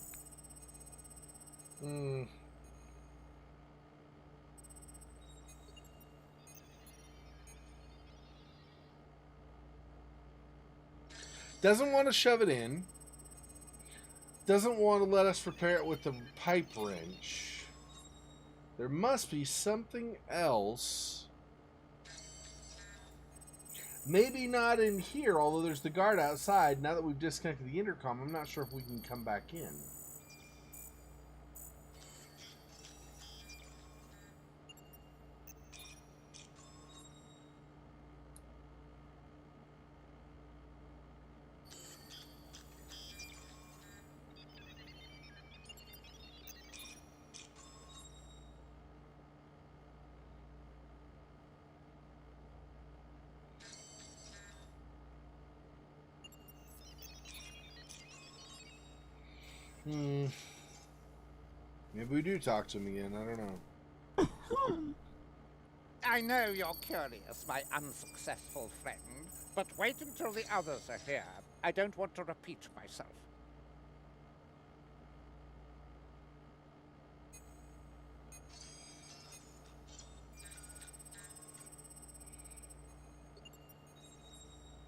Doesn't want to shove it in. Doesn't want to let us repair it with the pipe wrench. There must be something else. Maybe not in here, although there's the guard outside. Now that we've disconnected the intercom, I'm not sure if we can come back in. Maybe we do talk to him again. I don't know. I know you're curious, my unsuccessful friend, but wait until the others are here. I don't want to repeat myself.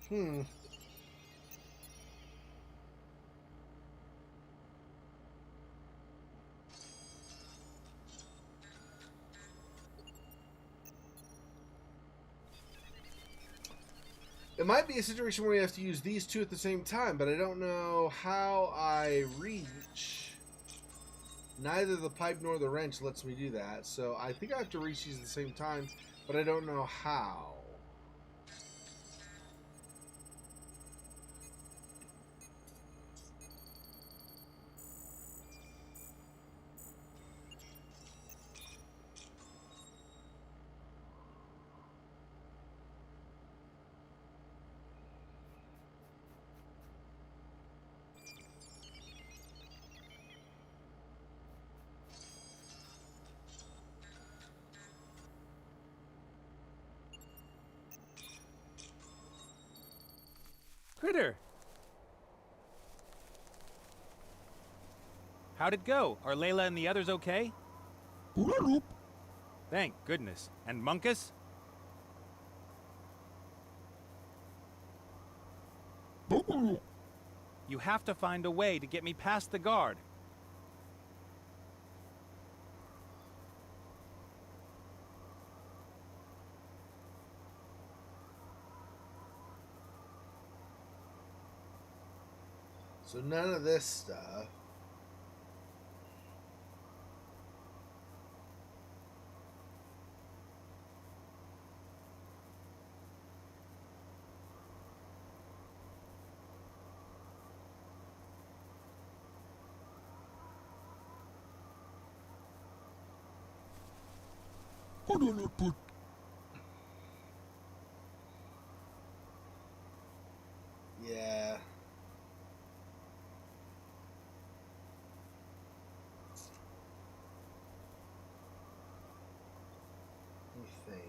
Hmm. It might be a situation where you have to use these two at the same time, but I don't know how I reach. Neither the pipe nor the wrench lets me do that, so I think I have to reach these at the same time, but I don't know how. Critter! How'd it go? Are Layla and the others okay? Oop. Thank goodness. And Munkus? Boogaloo. You have to find a way to get me past the guard. So none of this stuff. Put. Yeah. Let me think.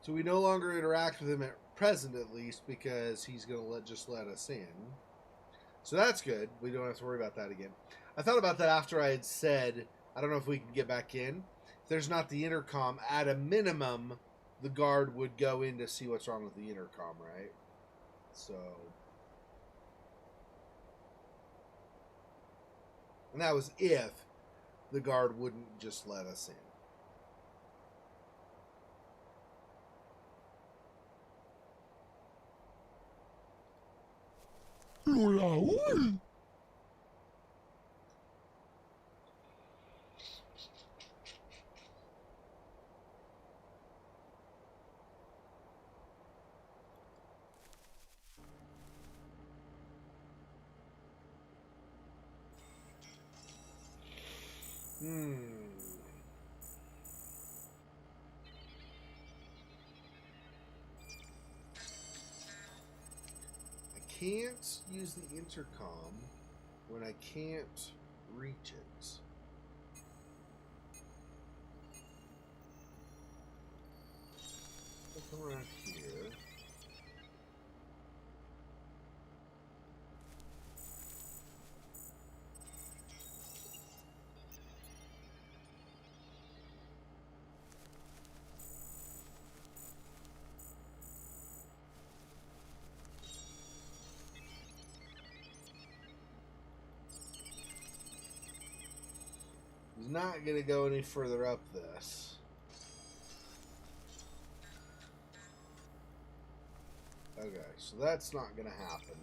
So we no longer interact with him at present, at least, because he's going to just let us in. So that's good. We don't have to worry about that again. I thought about that after I had said, I don't know if we can get back in. If there's not the intercom, at a minimum, the guard would go in to see what's wrong with the intercom, right? So... And that was if the guard wouldn't just let us in. Lola. Ui. I can't use the intercom when I can't reach it. I'll come around here. He's not going to go any further up this. Okay, so that's not going to happen.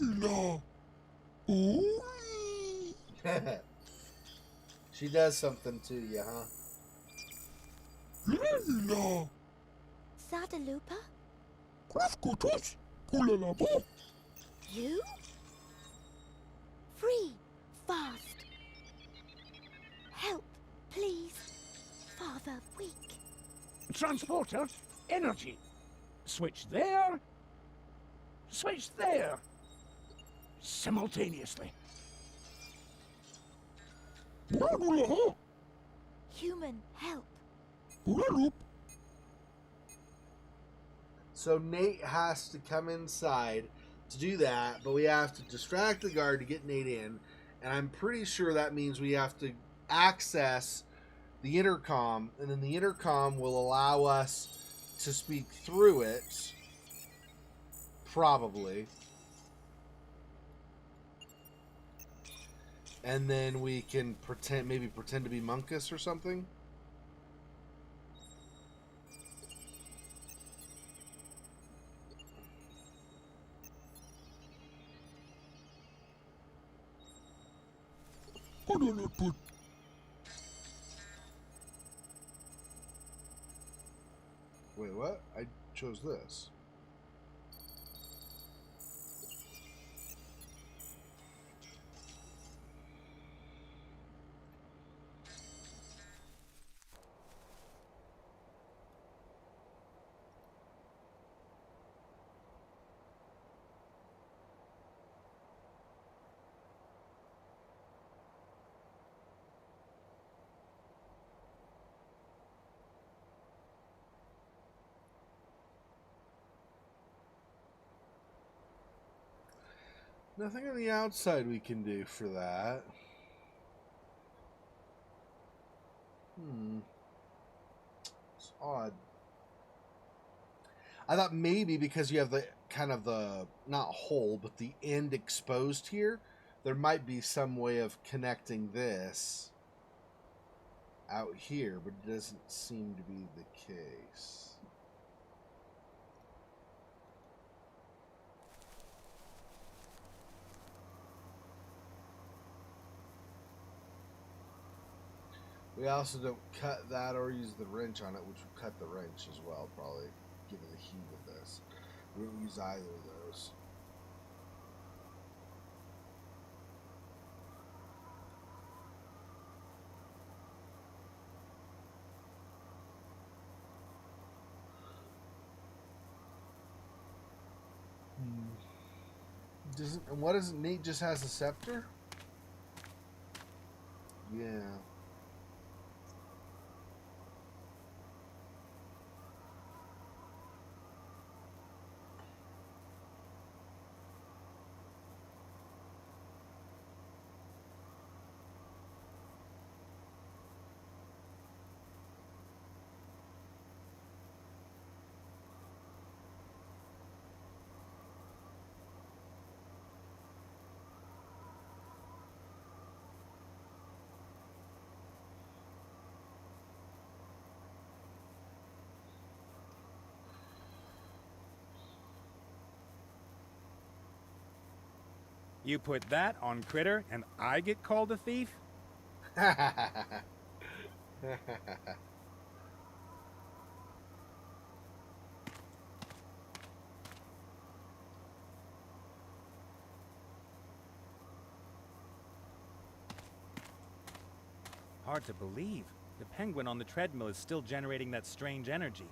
La. Oh. She does something to you, huh? La. Sadalupa? Krafkotos. Pulalabo. You? Free. Fast. Help, please. Father weak. Transporter, energy. Switch there. Switch there. Simultaneously. Pulalula. Human help. Pulalup. So Nate has to come inside to do that, but we have to distract the guard to get Nate in, and I'm pretty sure that means we have to access the intercom, and then the intercom will allow us to speak through it, probably. And then we can pretend to be Monkus or something. Pulalaput. Wait, what? I chose this. Nothing on the outside we can do for that. It's odd. I thought maybe because you have the kind of the, not hole, but the end exposed here, there might be some way of connecting this out here, but it doesn't seem to be the case. We also don't cut that or use the wrench on it, which would cut the wrench as well, probably, given the heat of this. We don't use either of those. Doesn't, and what is it? Nate just has a scepter? Yeah. You put that on Critter and I get called a thief? Hard to believe. The penguin on the treadmill is still generating that strange energy.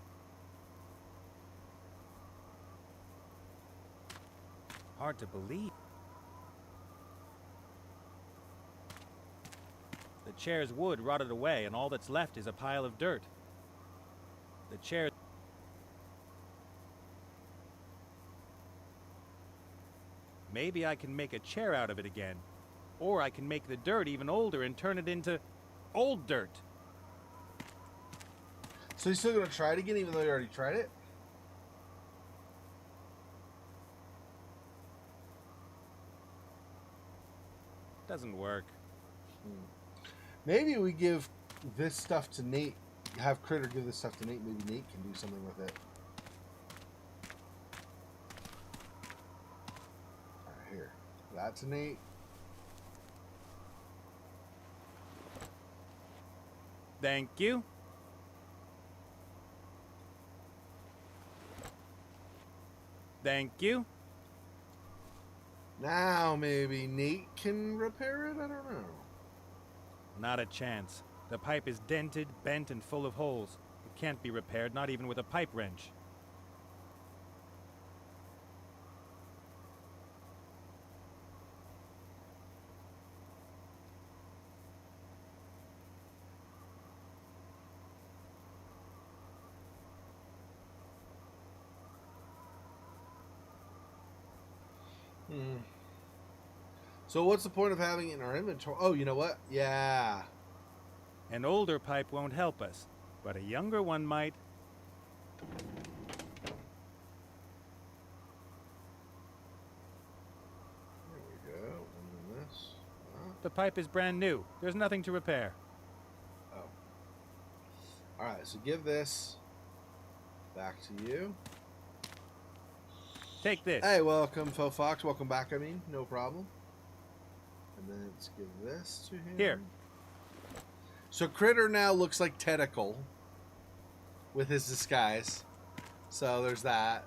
Hard to believe. The chair's wood rotted away, and all that's left is a pile of dirt. The chair... Maybe I can make a chair out of it again. Or I can make the dirt even older and turn it into old dirt. So you're still going to try it again, even though you already tried it? Doesn't work. Maybe we give this stuff to Nate. Have Critter give this stuff to Nate. Maybe Nate can do something with it. Alright, here. That's neat. Thank you. Thank you. Now maybe Nate can repair it? I don't know. Not a chance. The pipe is dented, bent, and full of holes. It can't be repaired, not even with a pipe wrench. So what's the point of having it in our inventory? Oh, you know what? Yeah. An older pipe won't help us, but a younger one might. There we go. And then this. The pipe is brand new. There's nothing to repair. Oh. Alright, so give this back to you. Take this. Hey, welcome, Faux Fox. Welcome back, I mean. No problem. And then let's give this to him. Here. So Critter now looks like Tentacle with his disguise. So there's that.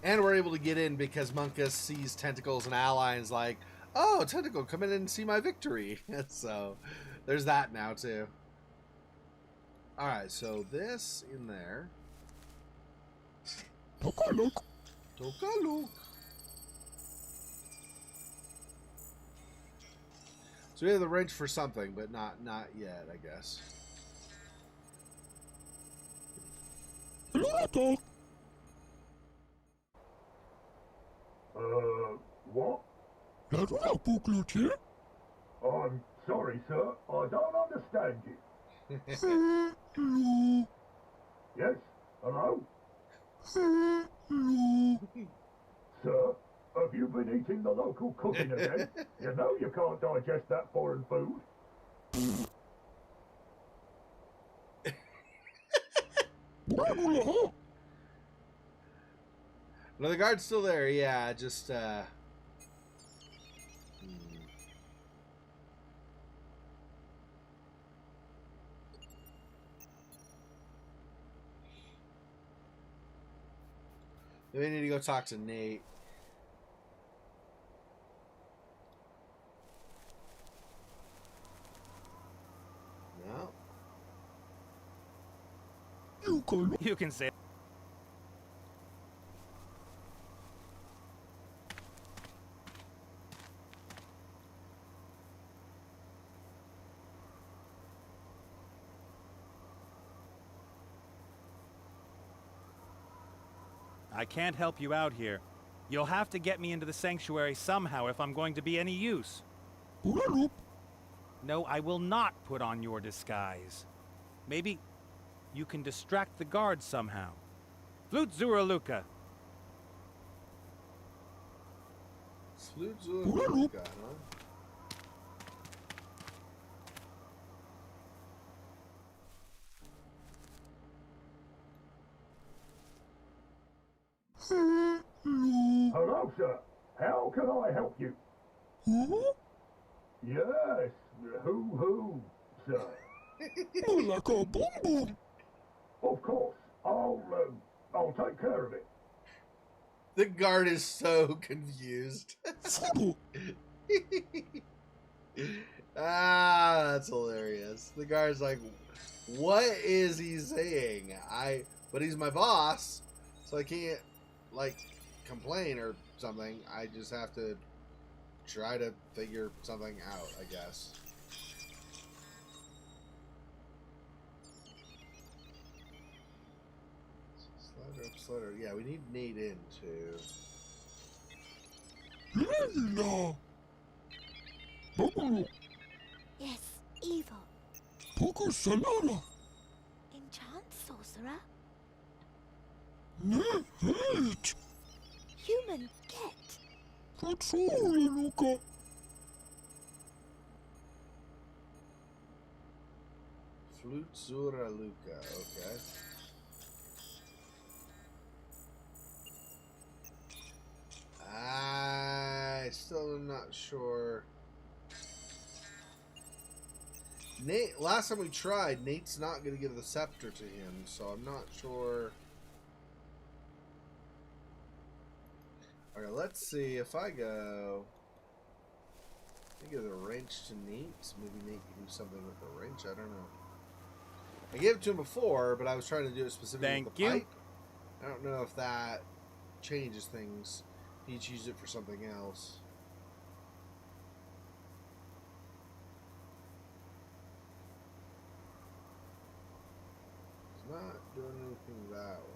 And we're able to get in because Munkus sees Tentacle as an ally and is like, oh, Tentacle, come in and see my victory. So there's that now, too. Alright, so this in there. Tokaluk. Tokaluk. So we have the wrench for something, but not yet, I guess. Lulato. What? Laduna Pukluti. I'm sorry, sir. I don't understand you. Hello. Yes? Hello? Hello. Sir, have you been eating the local cooking again? You know you can't digest that foreign food. Blah. No, the guard's still there. Yeah, just we need to go talk to Nate. No. You can say. I can't help you out here. You'll have to get me into the sanctuary somehow if I'm going to be any use. No, I will not put on your disguise. Maybe you can distract the guards somehow. Flute Zuraluka. Flute Zulaluka, huh? Hello, sir. How can I help you? Who? Yes. Who, sir? Like a boom boom. Of course. I'll take care of it. The guard is so confused. Fudu. That's hilarious. The guard's like, what is he saying? But he's my boss, so I can't, like, complain or something. I just have to try to figure something out, I guess. Slider. Yeah, we need Nate in, too. Lila. Bubulu. Yes, evil. Poco Salada. Enchant sorcerer. Ne hate. Human get. Fatsuri Luca. Flute Zuraluka, okay. I I still am not sure. Nate, last time we tried, Nate's not going to give the scepter to him, so I'm not sure. Okay, let's see if I go. I give the wrench to Nate. Maybe Nate can do something with the wrench. I don't know. I gave it to him before, but I was trying to do it specifically with the pipe. I don't know if that changes things. He needs to use it for something else. It's not doing anything that way.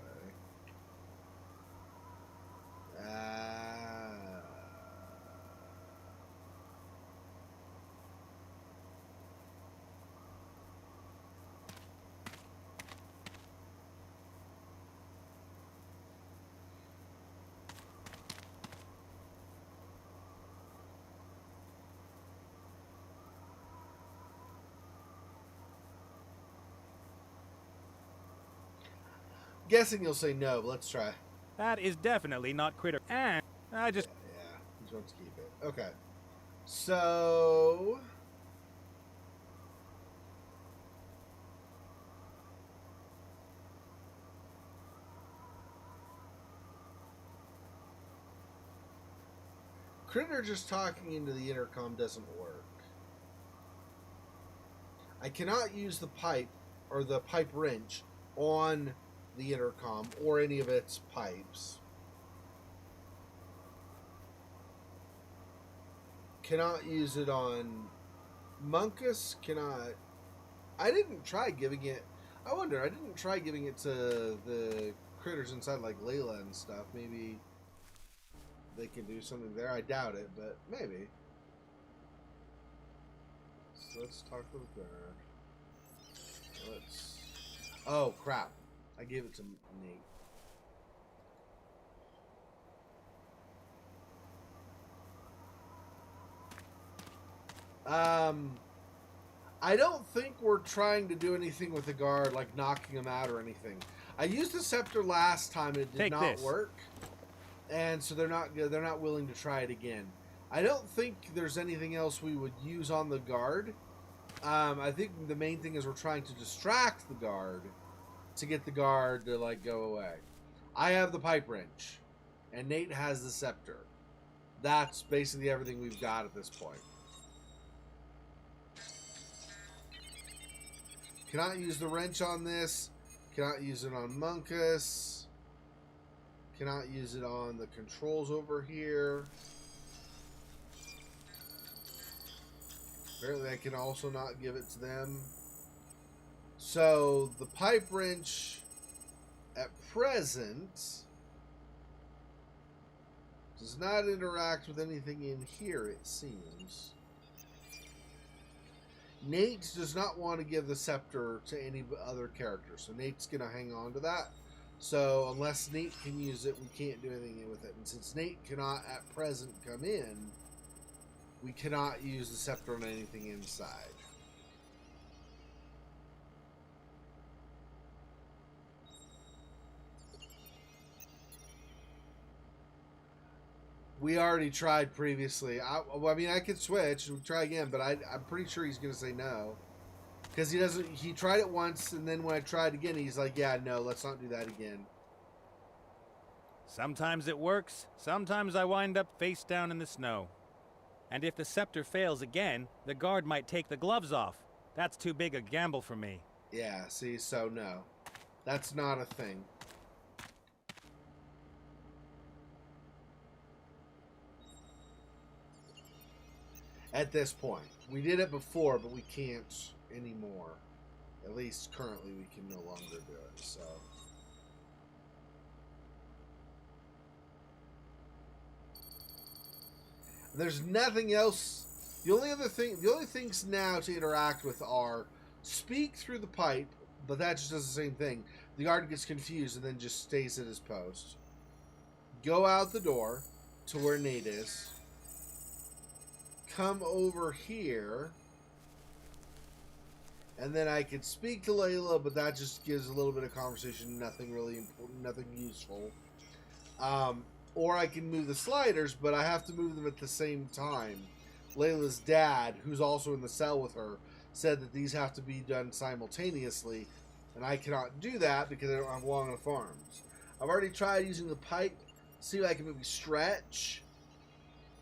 Guessing you'll say no, but let's try. That is definitely not critter. And I just... Yeah, he just wants to keep it. Okay. So... Critter just talking into the intercom doesn't work. I cannot use the pipe or the pipe wrench on the intercom or any of its pipes. Cannot use it on Munkus. Cannot. I didn't try giving it. I wonder. I didn't try giving it to the critters inside, like Layla and stuff. Maybe they can do something there. I doubt it, but maybe. So let's talk with her. Let's. Oh crap! I gave it to Nate. I don't think we're trying to do anything with the guard, like knocking him out or anything. I used the scepter last time; it did not work, and so they're not willing to try it again. I don't think there's anything else we would use on the guard. I think the main thing is we're trying to distract the guard to get the guard to like go away. I have the pipe wrench, and Nate has the scepter. That's basically everything we've got at this point. Cannot use the wrench on this. Cannot use it on Munkus. Cannot use it on the controls over here. Apparently I can also not give it to them. So the pipe wrench at present does not interact with anything in here, it seems. Nate does not want to give the scepter to any other character, so Nate's going to hang on to that. So unless Nate can use it, we can't do anything with it. And since Nate cannot at present come in, we cannot use the scepter on anything inside. We already tried previously. I mean, I could switch and try again, but I'm pretty sure he's going to say no. Because he doesn't. He tried it once, and then when I tried again, he's like, yeah, no, let's not do that again. Sometimes it works. Sometimes I wind up face down in the snow. And if the scepter fails again, the guard might take the gloves off. That's too big a gamble for me. Yeah, see, so no. That's not a thing. At this point. We did it before, but we can't anymore. At least currently we can no longer do it, so. There's nothing else. The only things now to interact with are speak through the pipe, but that just does the same thing. The guard gets confused and then just stays at his post. Go out the door to where Nate is. Come over here. And then I could speak to Layla, but that just gives a little bit of conversation. Nothing really important, nothing useful. or I can move the sliders, but I have to move them at the same time. Layla's dad, who's also in the cell with her, said that these have to be done simultaneously, and I cannot do that because I don't have long enough arms. I've already tried using the pipe, see if I can maybe stretch,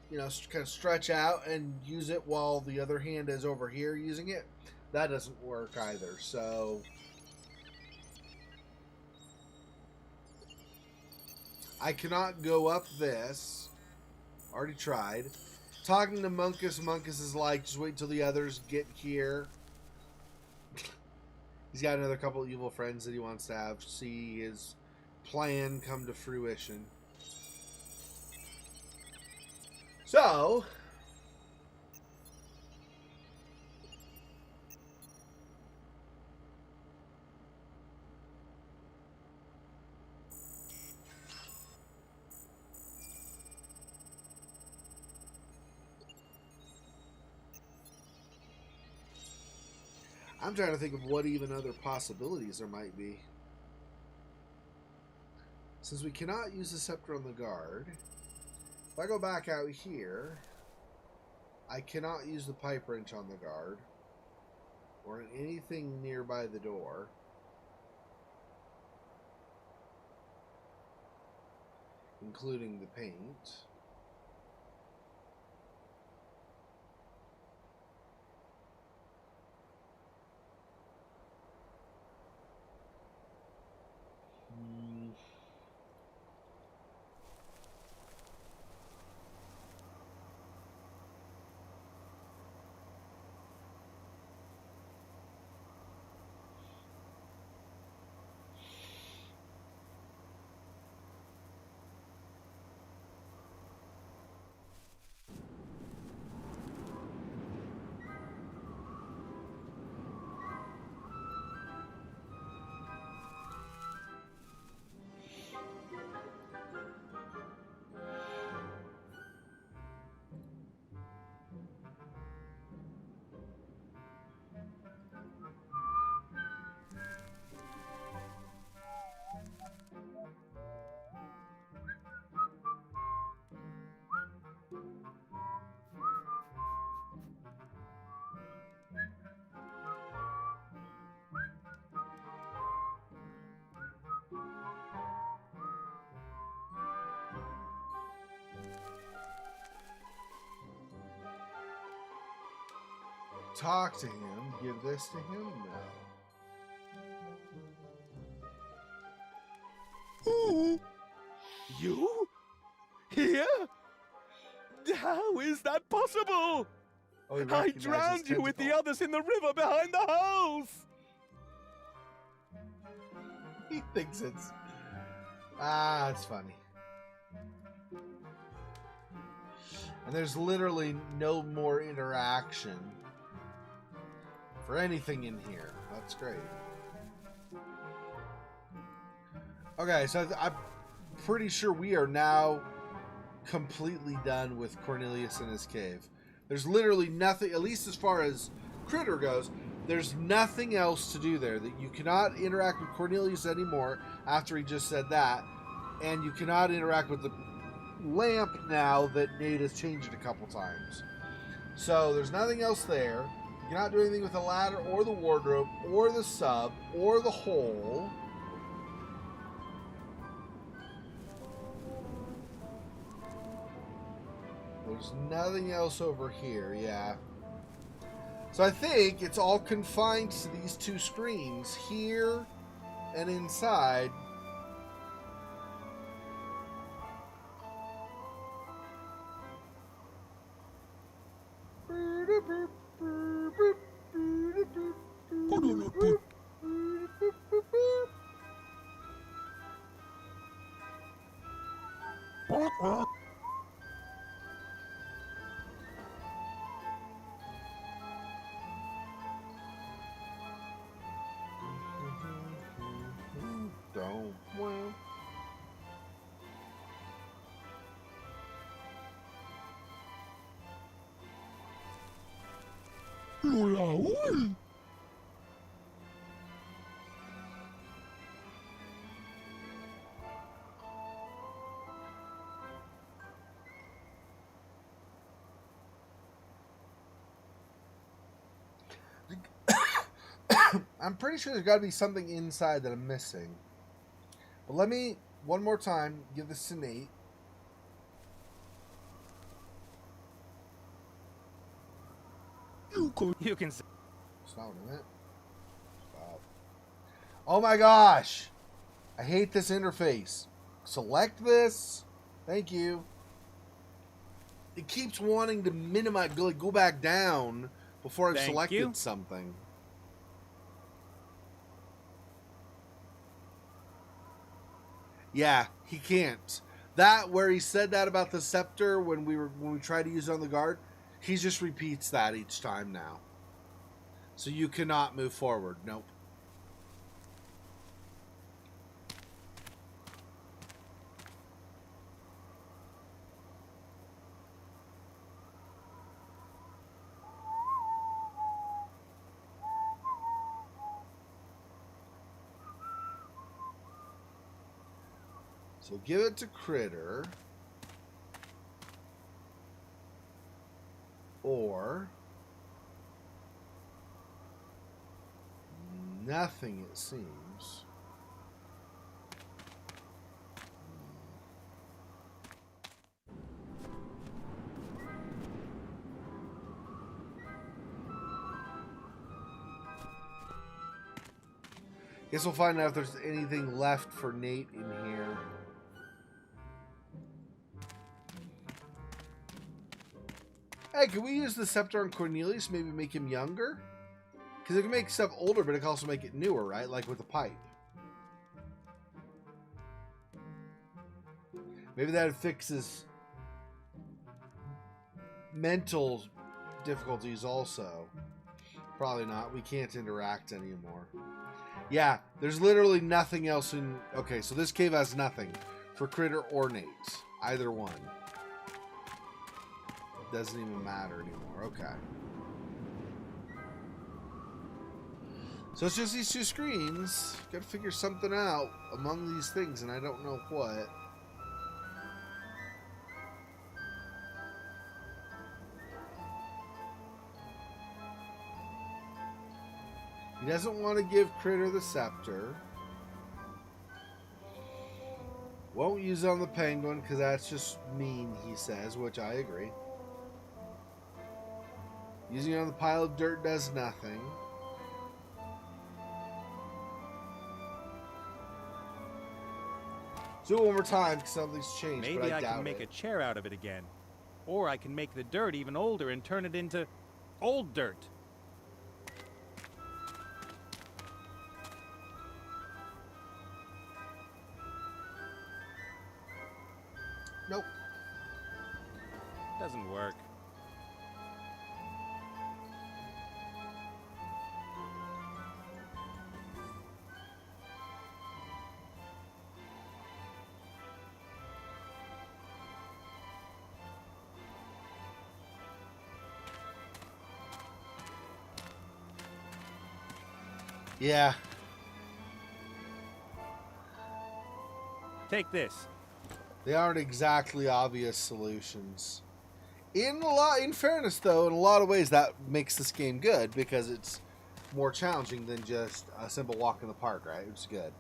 you know, kind of stretch out and use it while the other hand is over here using it. That doesn't work either, so I cannot go up this. Already tried. Talking to Munkus, Munkus is like, just wait until the others get here. He's got another couple of evil friends that he wants to have see his plan come to fruition. So, I'm trying to think of what even other possibilities there might be. Since we cannot use the scepter on the guard, if I go back out here, I cannot use the pipe wrench on the guard or on anything nearby the door. Including the paint. Talk to him. Give this to him? No. Ooh. You? Here? How is that possible? Oh, he I recognizes drowned you with the tentacle. others in the river behind the house! He thinks it's... Ah, it's funny. And there's literally no more interaction for anything in here. That's great. Okay, so I'm pretty sure we are now completely done with Cornelius and his cave. There's literally nothing, at least as far as Critter goes, there's nothing else to do there. That you cannot interact with Cornelius anymore after he just said that, and you cannot interact with the lamp now that Nate has changed it a couple times. So there's nothing else there. You cannot do anything with the ladder or the wardrobe or the sub or the hole. There's nothing else over here, yeah. So I think it's all confined to these two screens, here and inside. Don't. Well. Raúl. I'm pretty sure there's got to be something inside that I'm missing. But let me, one more time, give this to Nate. You can say. It's not in it. Stop. Oh my gosh! I hate this interface. Select this. Thank you. It keeps wanting to minimize, go back down before I've selected something. Yeah, he can't. That where he said that about the scepter when we tried to use it on the guard, he just repeats that each time now. So you cannot move forward. Nope. So give it to Critter. Or nothing, it seems. Guess we'll find out if there's anything left for Nate in here. Hey, can we use the scepter on Cornelius? Maybe make him younger? Because it can make stuff older, but it can also make it newer, right? Like with the pipe. Maybe that fixes mental difficulties also. Probably not. We can't interact anymore. Yeah, there's literally nothing else in... Okay, so this cave has nothing for Critter or Nate. Either one. Doesn't even matter anymore. Okay. So it's just these two screens. Gotta figure something out among these things, and I don't know what. He doesn't want to give Critter the scepter. Won't use it on the penguin because that's just mean, he says, which I agree. Using it on the pile of dirt does nothing. Do it one more time because something's changed. Maybe but I can make a chair out of it again. Or I can make the dirt even older and turn it into old dirt. Nope. Doesn't work. Yeah. Take this. They aren't exactly obvious solutions. In fairness, though, in a lot of ways, that makes this game good because it's more challenging than just a simple walk in the park, right? It's good.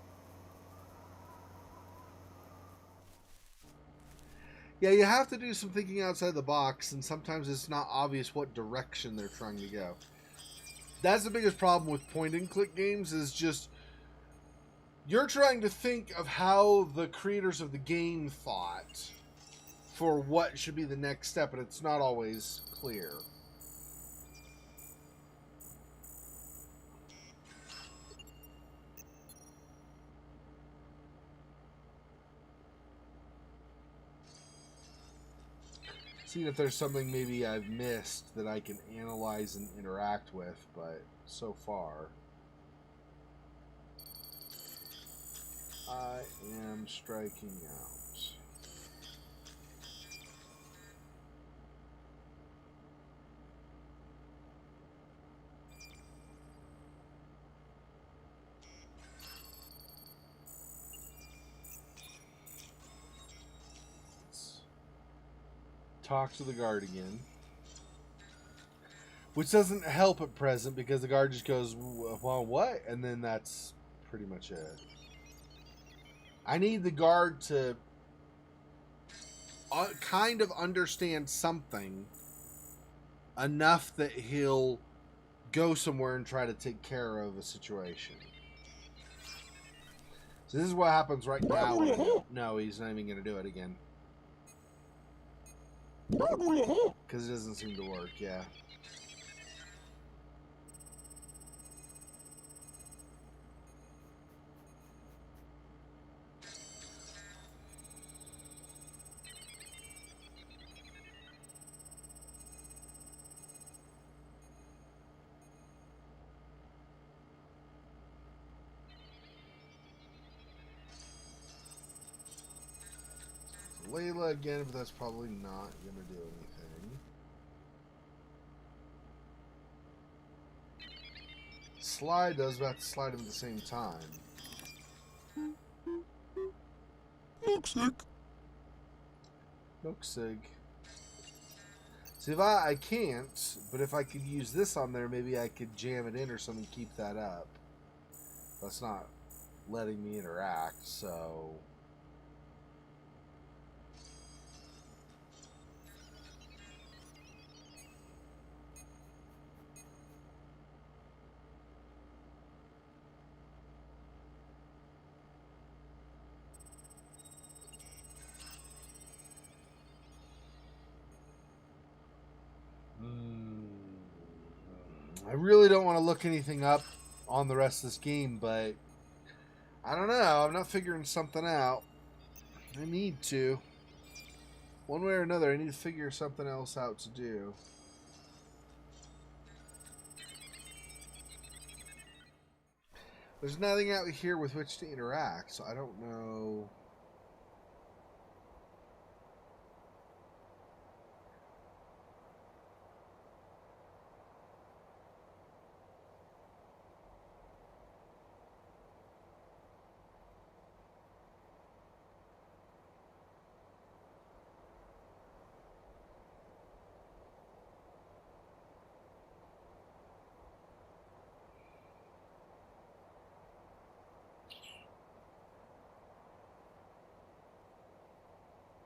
Yeah, you have to do some thinking outside the box, and sometimes it's not obvious what direction they're trying to go. That's the biggest problem with point-and-click games is just you're trying to think of how the creators of the game thought for what should be the next step, and it's not always clear. Seeing if there's something maybe I've missed that I can analyze and interact with, but so far I am striking out. Talk to the guard again. Which doesn't help at present because the guard just goes, well, what? And then that's pretty much it. I need the guard to kind of understand something enough that he'll go somewhere and try to take care of a situation. So this is what happens right now. No, he's not even going to do it again. Because it doesn't seem to work, yeah. Layla again, but that's probably not going to do anything. Slide does, but I have to slide him at the same time. Milkshake. Milksig. See, if I can't, but if I could use this on there, maybe I could jam it in or something, keep that up. That's not letting me interact, so... I really don't want to look anything up on the rest of this game, but I don't know. I'm not figuring something out. I need to. One way or another, I need to figure something else out to do. There's nothing out here with which to interact, so I don't know.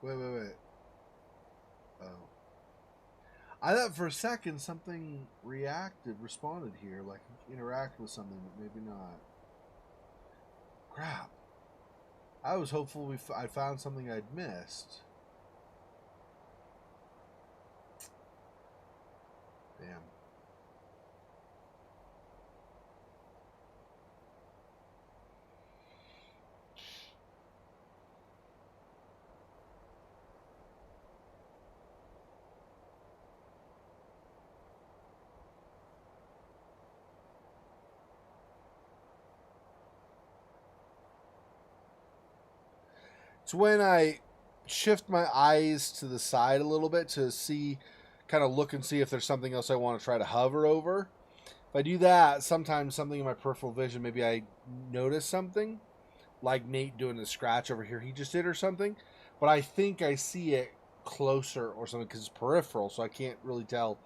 Wait. Oh. I thought for a second something responded here, like interact with something, but maybe not. Crap. I was hopeful I found something I'd missed. Damn. It's when I shift my eyes to the side a little bit to see, kind of look and see if there's something else I want to try to hover over. If I do that, sometimes something in my peripheral vision, maybe I notice something, like Nate doing the scratch over here he just did or something, but I think I see it closer or something because it's peripheral, so I can't really tell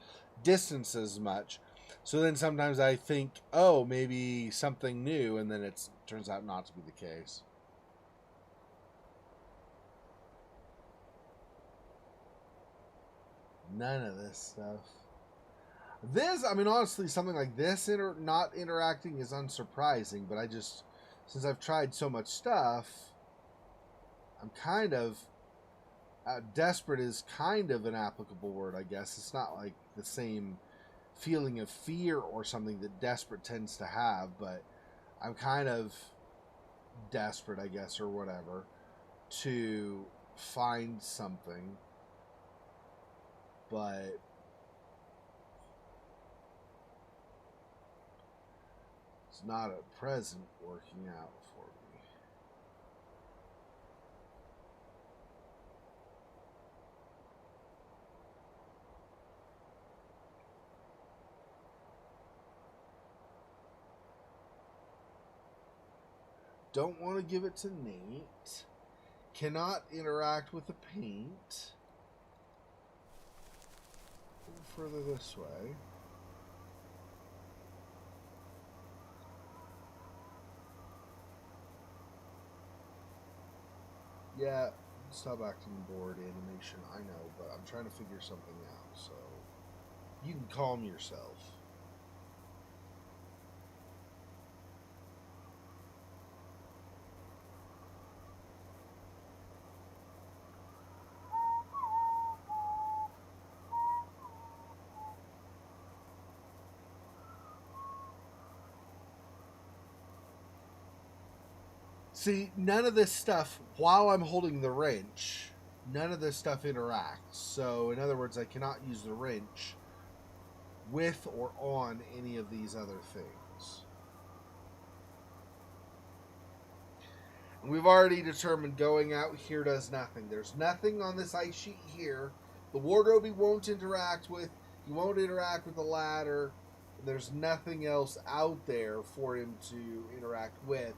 distance as much. So then sometimes I think, oh, maybe something new, and then it turns out not to be the case. None of this stuff. This, I mean, honestly, something like this not interacting is unsurprising, but I just, since I've tried so much stuff, I'm kind of, desperate is kind of an applicable word, I guess. It's not like the same feeling of fear or something that desperate tends to have, but I'm kind of desperate, I guess, or whatever, to find something. But it's not at present working out for me. Don't want to give it to Nate. Cannot interact with the paint. Further this way. Yeah, stop acting bored, animation. I know, but I'm trying to figure something out, so you can calm yourself. See, none of this stuff, while I'm holding the wrench, none of this stuff interacts. So, in other words, I cannot use the wrench with or on any of these other things. And we've already determined going out here does nothing. There's nothing on this ice sheet here. The wardrobe he won't interact with. He won't interact with the ladder. There's nothing else out there for him to interact with.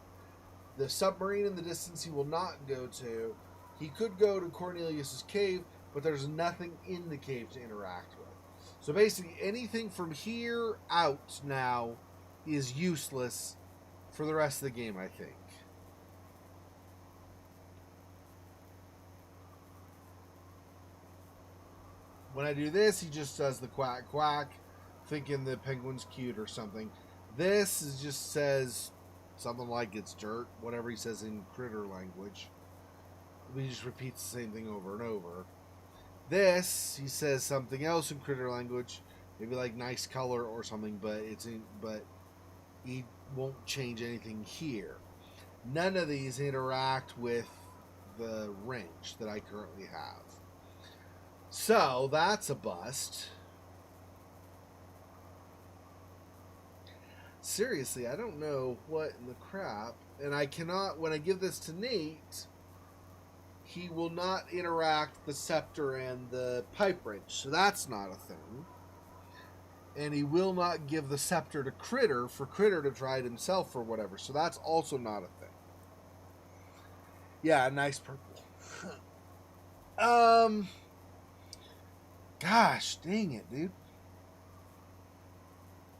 The submarine in the distance he will not go to. He could go to Cornelius's cave, but there's nothing in the cave to interact with. So basically, anything from here out now is useless for the rest of the game, I think. When I do this, he just does the quack quack, thinking the penguin's cute or something. This is just says something like it's dirt, whatever he says in critter language. He just repeats the same thing over and over. This, he says something else in critter language, maybe like nice color or something, but he won't change anything here. None of these interact with the wrench that I currently have. So that's a bust. Seriously, I don't know what in the crap. And I cannot, when I give this to Nate, he will not interact with the scepter and the pipe wrench. So that's not a thing. And he will not give the scepter to Critter for Critter to try it himself or whatever. So that's also not a thing. Yeah, nice purple. Gosh, dang it, dude.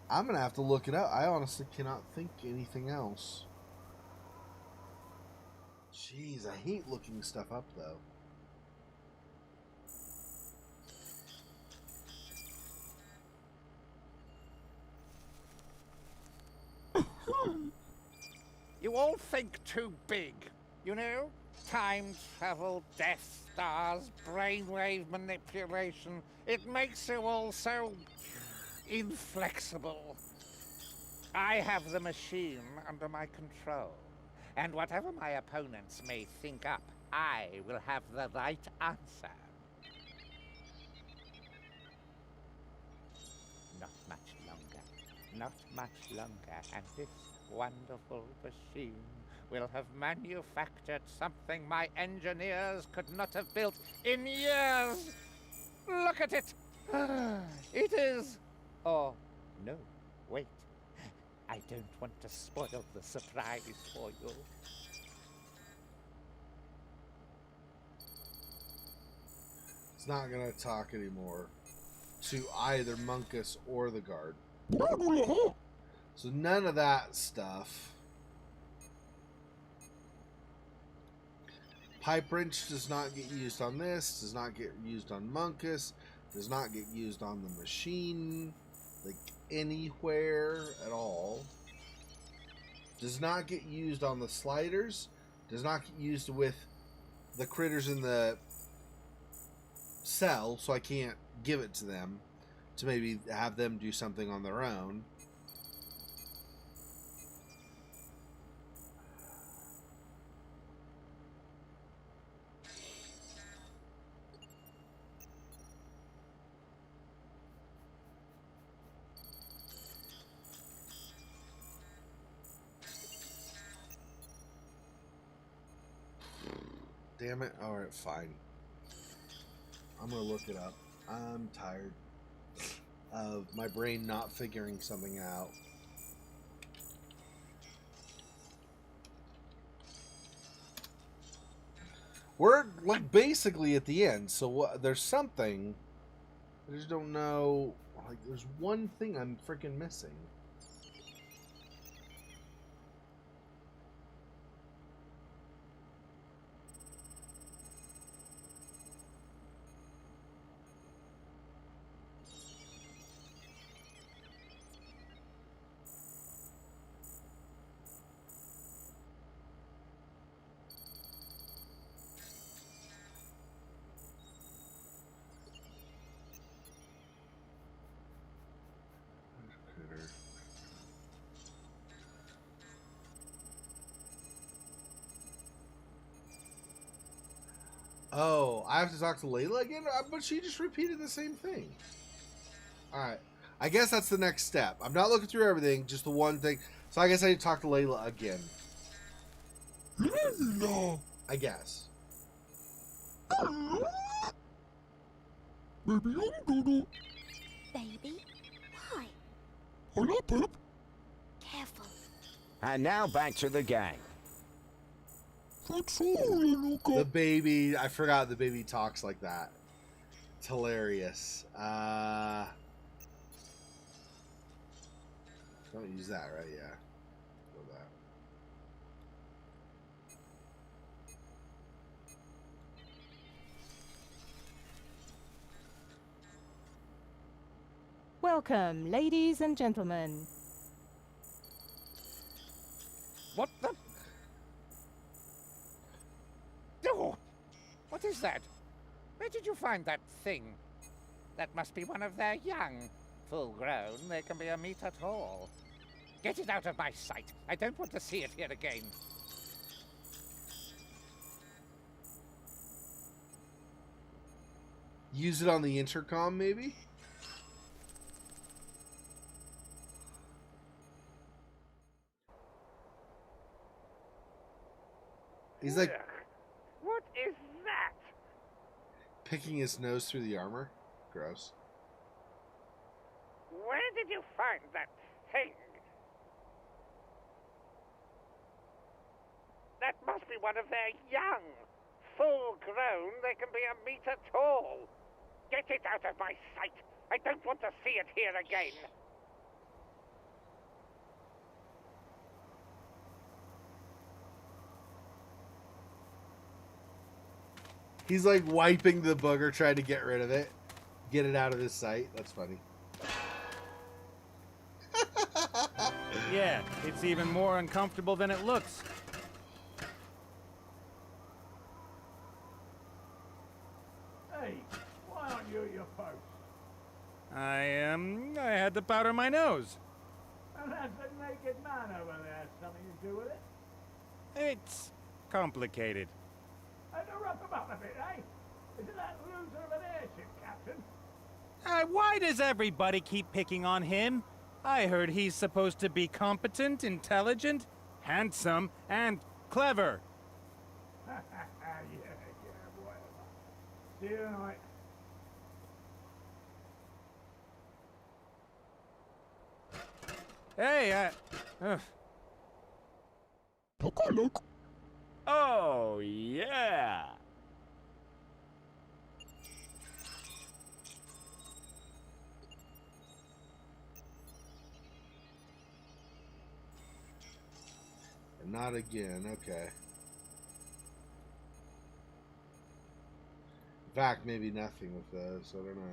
I'm going to have to look it up. I honestly cannot think anything else. Jeez, I hate looking stuff up, though. You all think too big, you know? Time travel, Death Stars, brainwave manipulation. It makes you all so inflexible. I have the machine under my control. And whatever my opponents may think up, I will have the right answer. Not much longer. Not much longer. And this wonderful machine will have manufactured something my engineers could not have built in years. Look at it. It is... Oh, no. Wait. I don't want to spoil the surprise for you. It's not going to talk anymore to either Munkus or the guard. So none of that stuff. Pipe wrench does not get used on this, does not get used on Munkus, does not get used on the machine, like anywhere at all. Does not get used on the sliders, does not get used with the critters in the cell, so I can't give it to them to maybe have them do something on their own. Damn it. Alright, fine. I'm going to look it up. I'm tired of my brain not figuring something out. We're like basically at the end, so there's something. I just don't know. Like, there's one thing I'm freaking missing. Oh, I have to talk to Layla again? But she just repeated the same thing. Alright. I guess that's the next step. I'm not looking through everything, just the one thing. So I guess I need to talk to Layla again. Layla! I guess. Baby, I'm Dodo. Baby? Why? Hola, Pep. Careful. And now back to the game. That's all, Lenuka. The baby, I forgot the baby talks like that. It's hilarious. Don't use that, right? Yeah. Go that. Welcome, ladies and gentlemen. What the? Oh! What is that? Where did you find that thing? That must be one of their young. Full grown, they can be a meter tall. Get it out of my sight. I don't want to see it here again. Use it on the intercom, maybe? He's like Ugh, what is that? picking his nose through the armor. Gross. Where did you find that thing? That must be one of their young. Full grown, they can be a meter tall. Get it out of my sight. I don't want to see it here again. He's like wiping the booger, trying to get rid of it. Get it out of his sight. That's funny. Yeah, it's even more uncomfortable than it looks. Hey, why aren't you at your post? I had to powder my nose. And has the naked man over there something to do with it? It's complicated. And to rough him up a bit, eh? Isn't that loser of an airship captain? Why does everybody keep picking on him? I heard he's supposed to be competent, intelligent, handsome, and clever. Yeah, whatever. See you tonight. Hey, Look. Oh, yeah. Not again. Okay. In fact, maybe nothing with those. I don't know.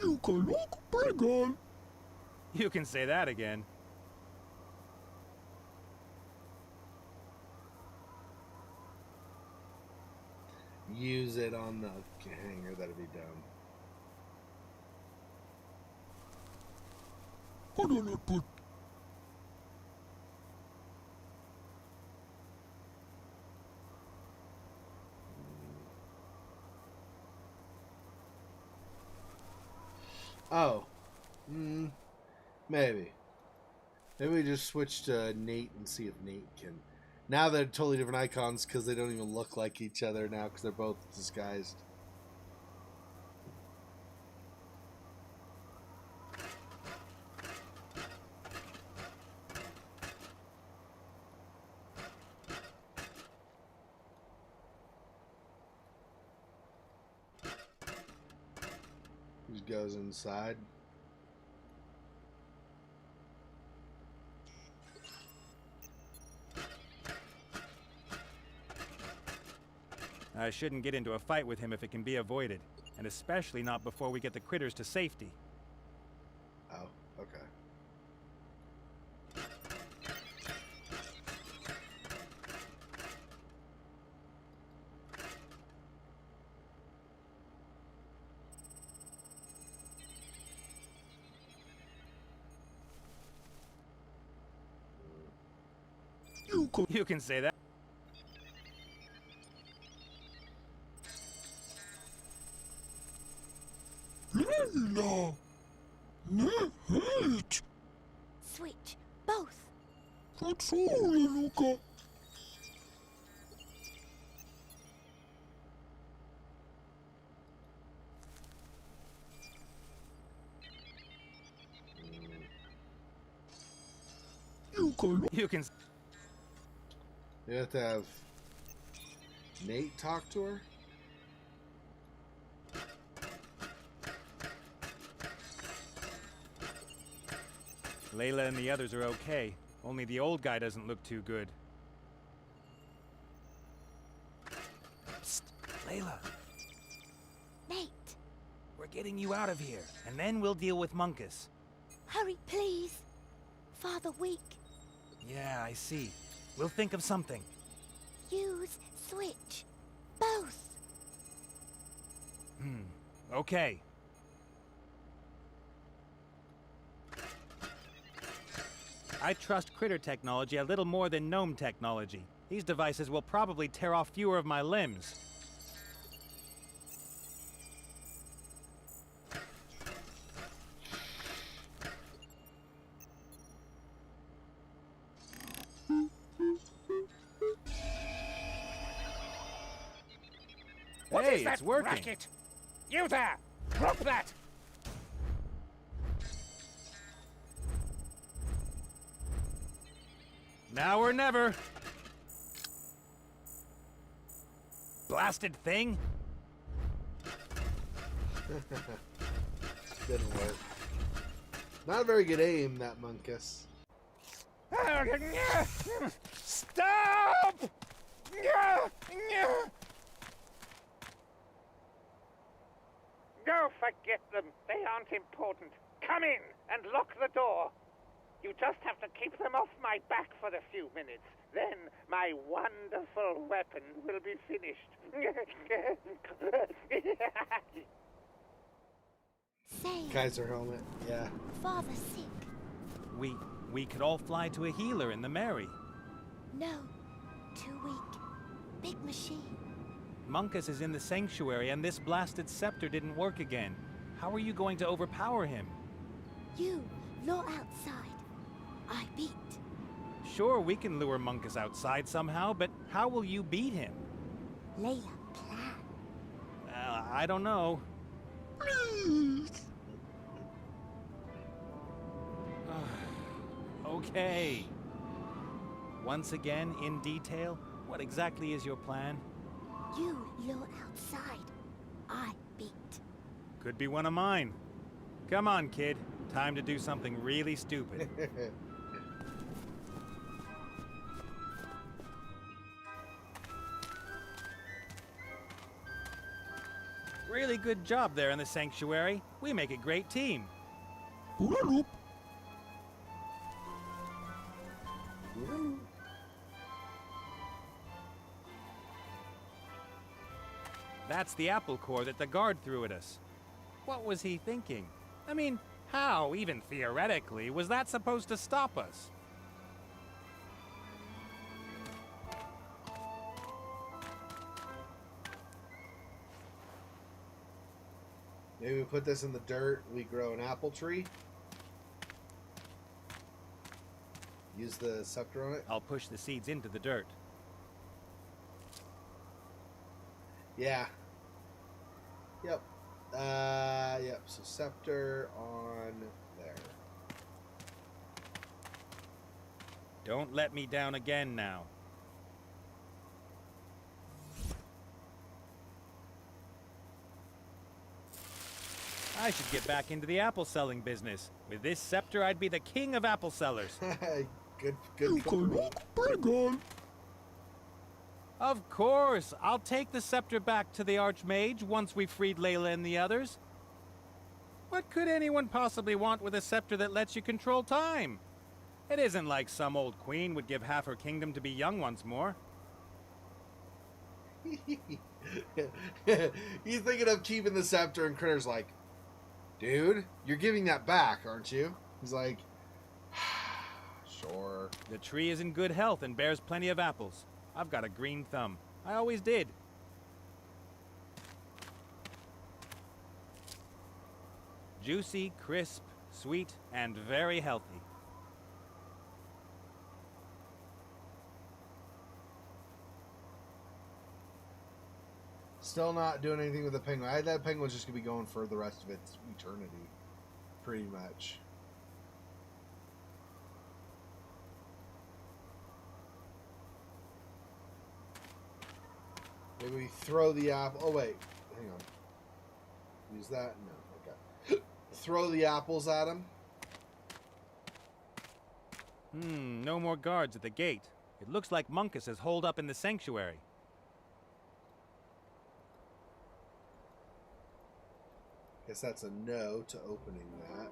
You can look big. you can say that again. Use it on the hanger. That'd be dumb. Hold on, not put. Oh. Maybe. Maybe we just switch to Nate and see if Nate can. Now they're totally different icons because they don't even look like each other now because they're both disguised. He goes inside. I shouldn't get into a fight with him if it can be avoided, and especially not before we get the critters to safety. Oh, okay. You can say that. Layla. Nehit. Switch. Both. Fatsuri, Luca. You can. You have to have Nate talk to her? Layla and the others are okay. Only the old guy doesn't look too good. Psst, Layla. Nate. We're getting you out of here, and then we'll deal with Munkus. Hurry, please. Father weak. Yeah, I see. We'll think of something. Use switch. Both. Okay. I trust critter technology a little more than gnome technology. These devices will probably tear off fewer of my limbs. What Hey, is that it's working. racket? You there! Drop that! Now or never. Blasted thing. Didn't work. Not a very good aim, that Munkus. Stop! Go forget them. They aren't important. Come in and lock the door. You just have to keep them off my back for a few minutes. Then my wonderful weapon will be finished. Say. Kaiser helmet, yeah. Father sick. We could all fly to a healer in the Mary. No. Too weak. Big machine. Munkus is in the sanctuary and this blasted scepter didn't work again. How are you going to overpower him? You. You're outside. I beat. Sure, we can lure Munkus outside somehow, but how will you beat him? Layla, plan. I don't know. Please. Okay. Once again, in detail, what exactly is your plan? You lure outside. I beat. Could be one of mine. Come on, kid. Time to do something really stupid. Really good job there in the sanctuary. We make a great team. Well, That's the apple core that the guard threw at us. What was he thinking? I mean, how, even theoretically, was that supposed to stop us? Maybe we put this in the dirt, we grow an apple tree. Use the scepter on it. I'll push the seeds into the dirt. Yeah. Yep. Yep. So scepter on there. Don't let me down again now. I should get back into the apple selling business. With this scepter, I'd be the king of apple sellers. Good you can look big on. Of course, I'll take the scepter back to the Archmage once we've freed Layla and the others. What could anyone possibly want with a scepter that lets you control time? It isn't like some old queen would give half her kingdom to be young once more. He's thinking of keeping the scepter, and Critter's like, dude, you're giving that back, aren't you? He's like, Sure. The tree is in good health and bears plenty of apples. I've got a green thumb. I always did. Juicy, crisp, sweet, and very healthy. Still not doing anything with the penguin. That penguin's just going to be going for the rest of its eternity. Pretty much. Maybe we throw the apple. Oh, wait. Hang on. Use that? No. Okay. Throw the apples at him. No more guards at the gate. It looks like Munkus has holed up in the sanctuary. Guess that's a no to opening that.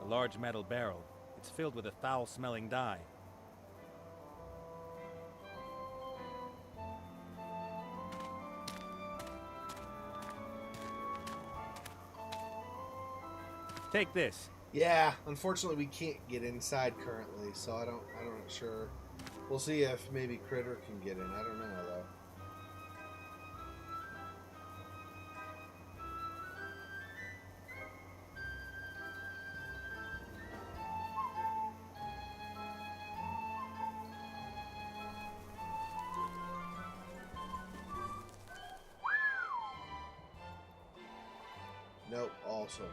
A large metal barrel. It's filled with a foul-smelling dye. Take this. Yeah, unfortunately we can't get inside currently, so I'm not sure. We'll see if maybe Critter can get in. I don't know though. Nope, also no.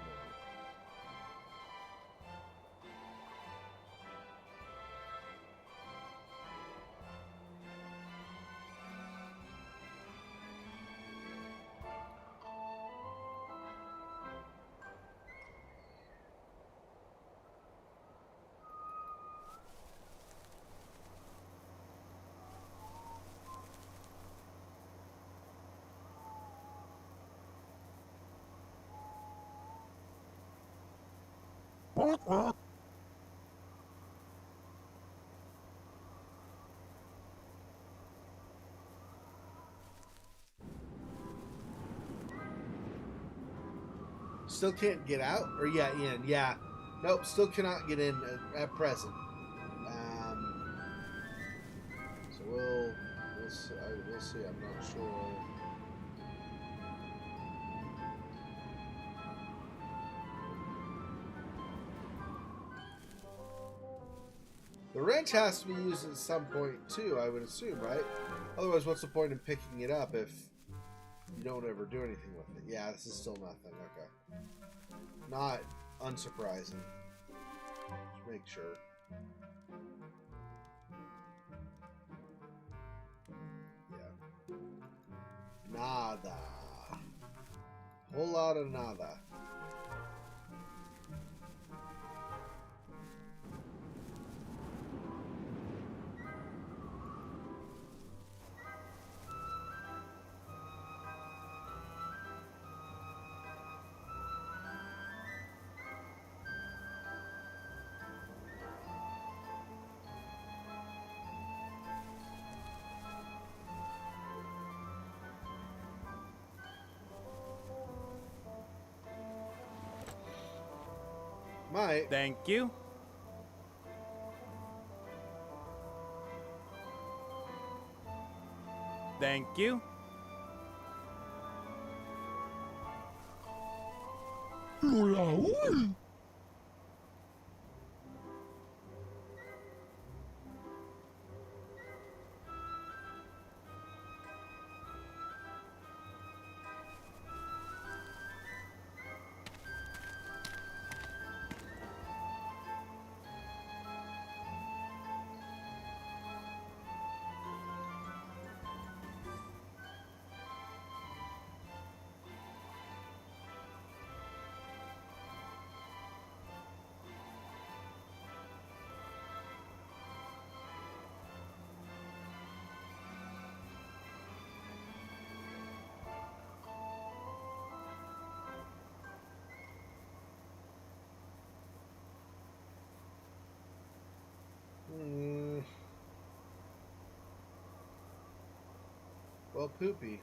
Still can't get out? Or yeah, in. Yeah. Nope, still cannot get in at present. So we'll see. We'll see. I'm not sure. The wrench has to be used at some point too, I would assume, right? Otherwise, what's the point in picking it up if you don't ever do anything with it? Yeah, this is still nothing. Okay. Not unsurprising. Just make sure. Yeah. Nada. Whole lot of nada. Might. Thank you. Thank you. Raúl. Well, poopy.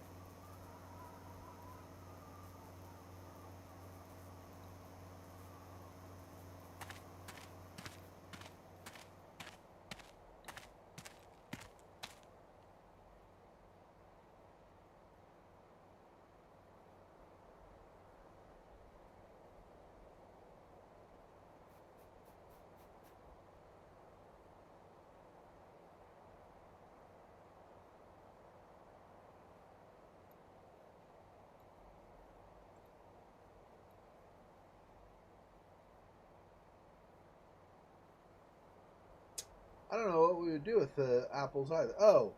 I don't know what we would do with the apples either. Oh,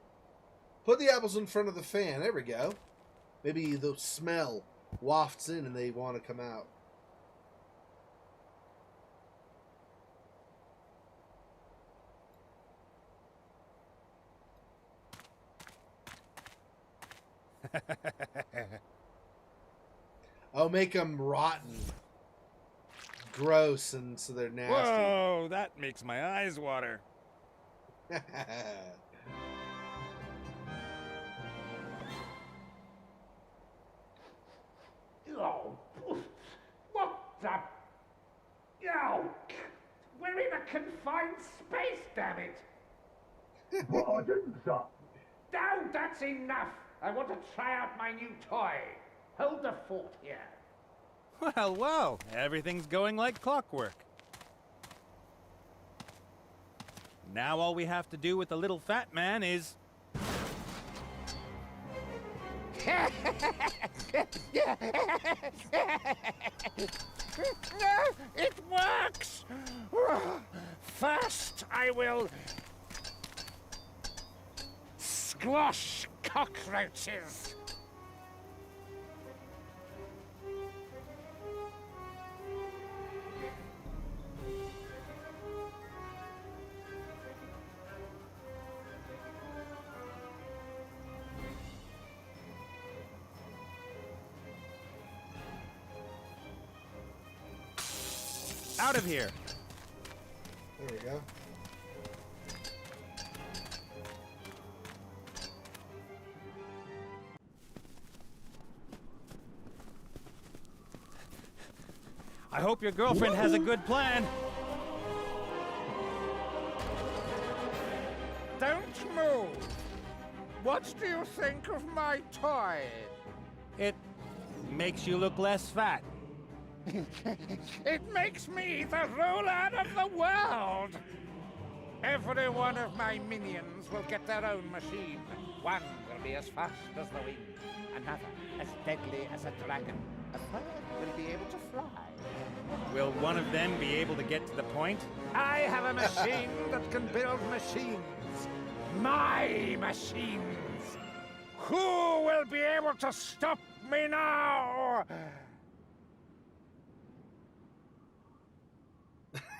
put the apples in front of the fan. There we go. Maybe the smell wafts in and they want to come out. Oh, make them rotten. Gross, and so they're nasty. Whoa, that makes my eyes water. Oh, what the? Oh, we're in a confined space, damn it! But I didn't, sir. No, that's enough. I want to try out my new toy. Hold the fort here. Well, well, everything's going like clockwork. Now all we have to do with the little fat man is... It works! First, I will squash cockroaches. Out of here! There we go. I hope your girlfriend has a good plan. Don't move. What do you think of my toy? It makes you look less fat. It makes me the ruler of the world. Every one of my minions will get their own machine. One will be as fast as the wind, another as deadly as a dragon. A third will be able to fly. Will one of them be able to get to the point? I have a machine that can build machines. My machines. Who will be able to stop me now?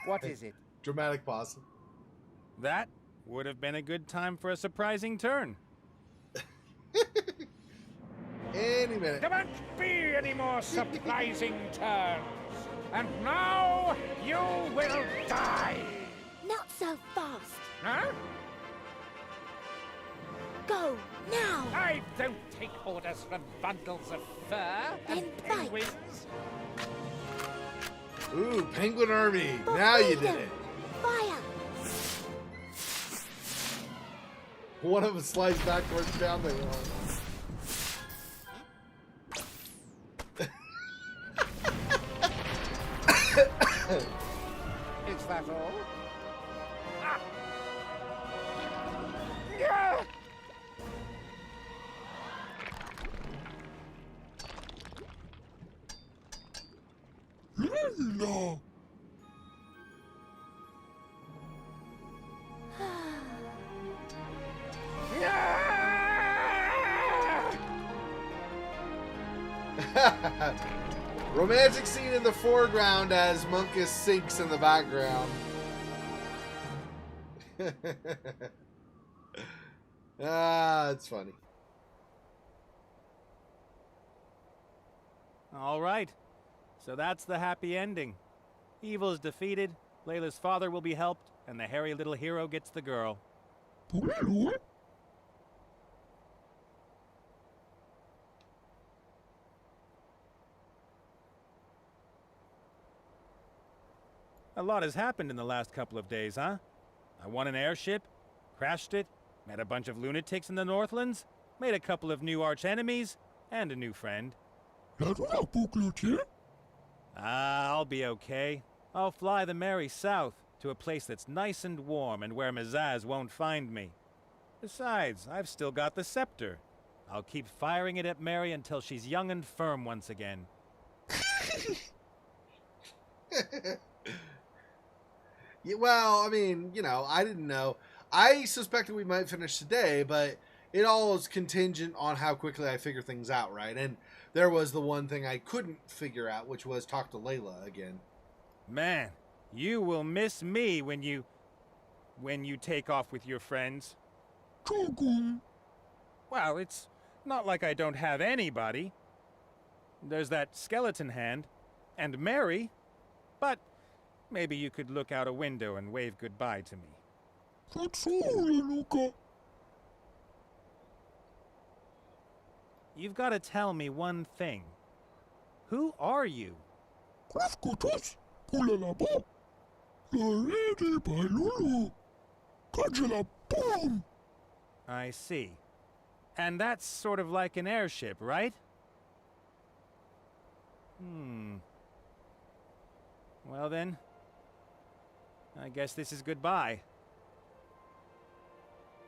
What is it? Dramatic pause. That would have been a good time for a surprising turn. Any minute. There won't be any more surprising turns. And now you will die. Not so fast. Huh? Go, now! I don't take orders from bundles of fur and Then fight. penguins. Ooh, Penguin Army. For Now you did freedom. it. Fire! One of them slides backwards down the wall. Is that all? Ah! Yeah! Layla! Romantic scene in the foreground as Monkus sinks in the background. It's funny. All right. So that's the happy ending. Evil is defeated, Layla's father will be helped, and the hairy little hero gets the girl. A lot has happened in the last couple of days, huh? I won an airship, crashed it, met a bunch of lunatics in the Northlands, made a couple of new arch-enemies, and a new friend. I'll be okay. I'll fly the Mary south to a place that's nice and warm and where Mazaz won't find me. Besides, I've still got the scepter. I'll keep firing it at Mary until she's young and firm once again. Yeah, well, I mean, you know, I didn't know. I suspected we might finish today, but it all is contingent on how quickly I figure things out, right? And there was the one thing I couldn't figure out, which was talk to Layla again. Man, you will miss me when you take off with your friends. Well, it's not like I don't have anybody. There's that skeleton hand, and Mary, but maybe you could look out a window and wave goodbye to me. You've got to tell me one thing. Who are you? I see. And that's sort of like an airship, right? Well then, I guess this is goodbye.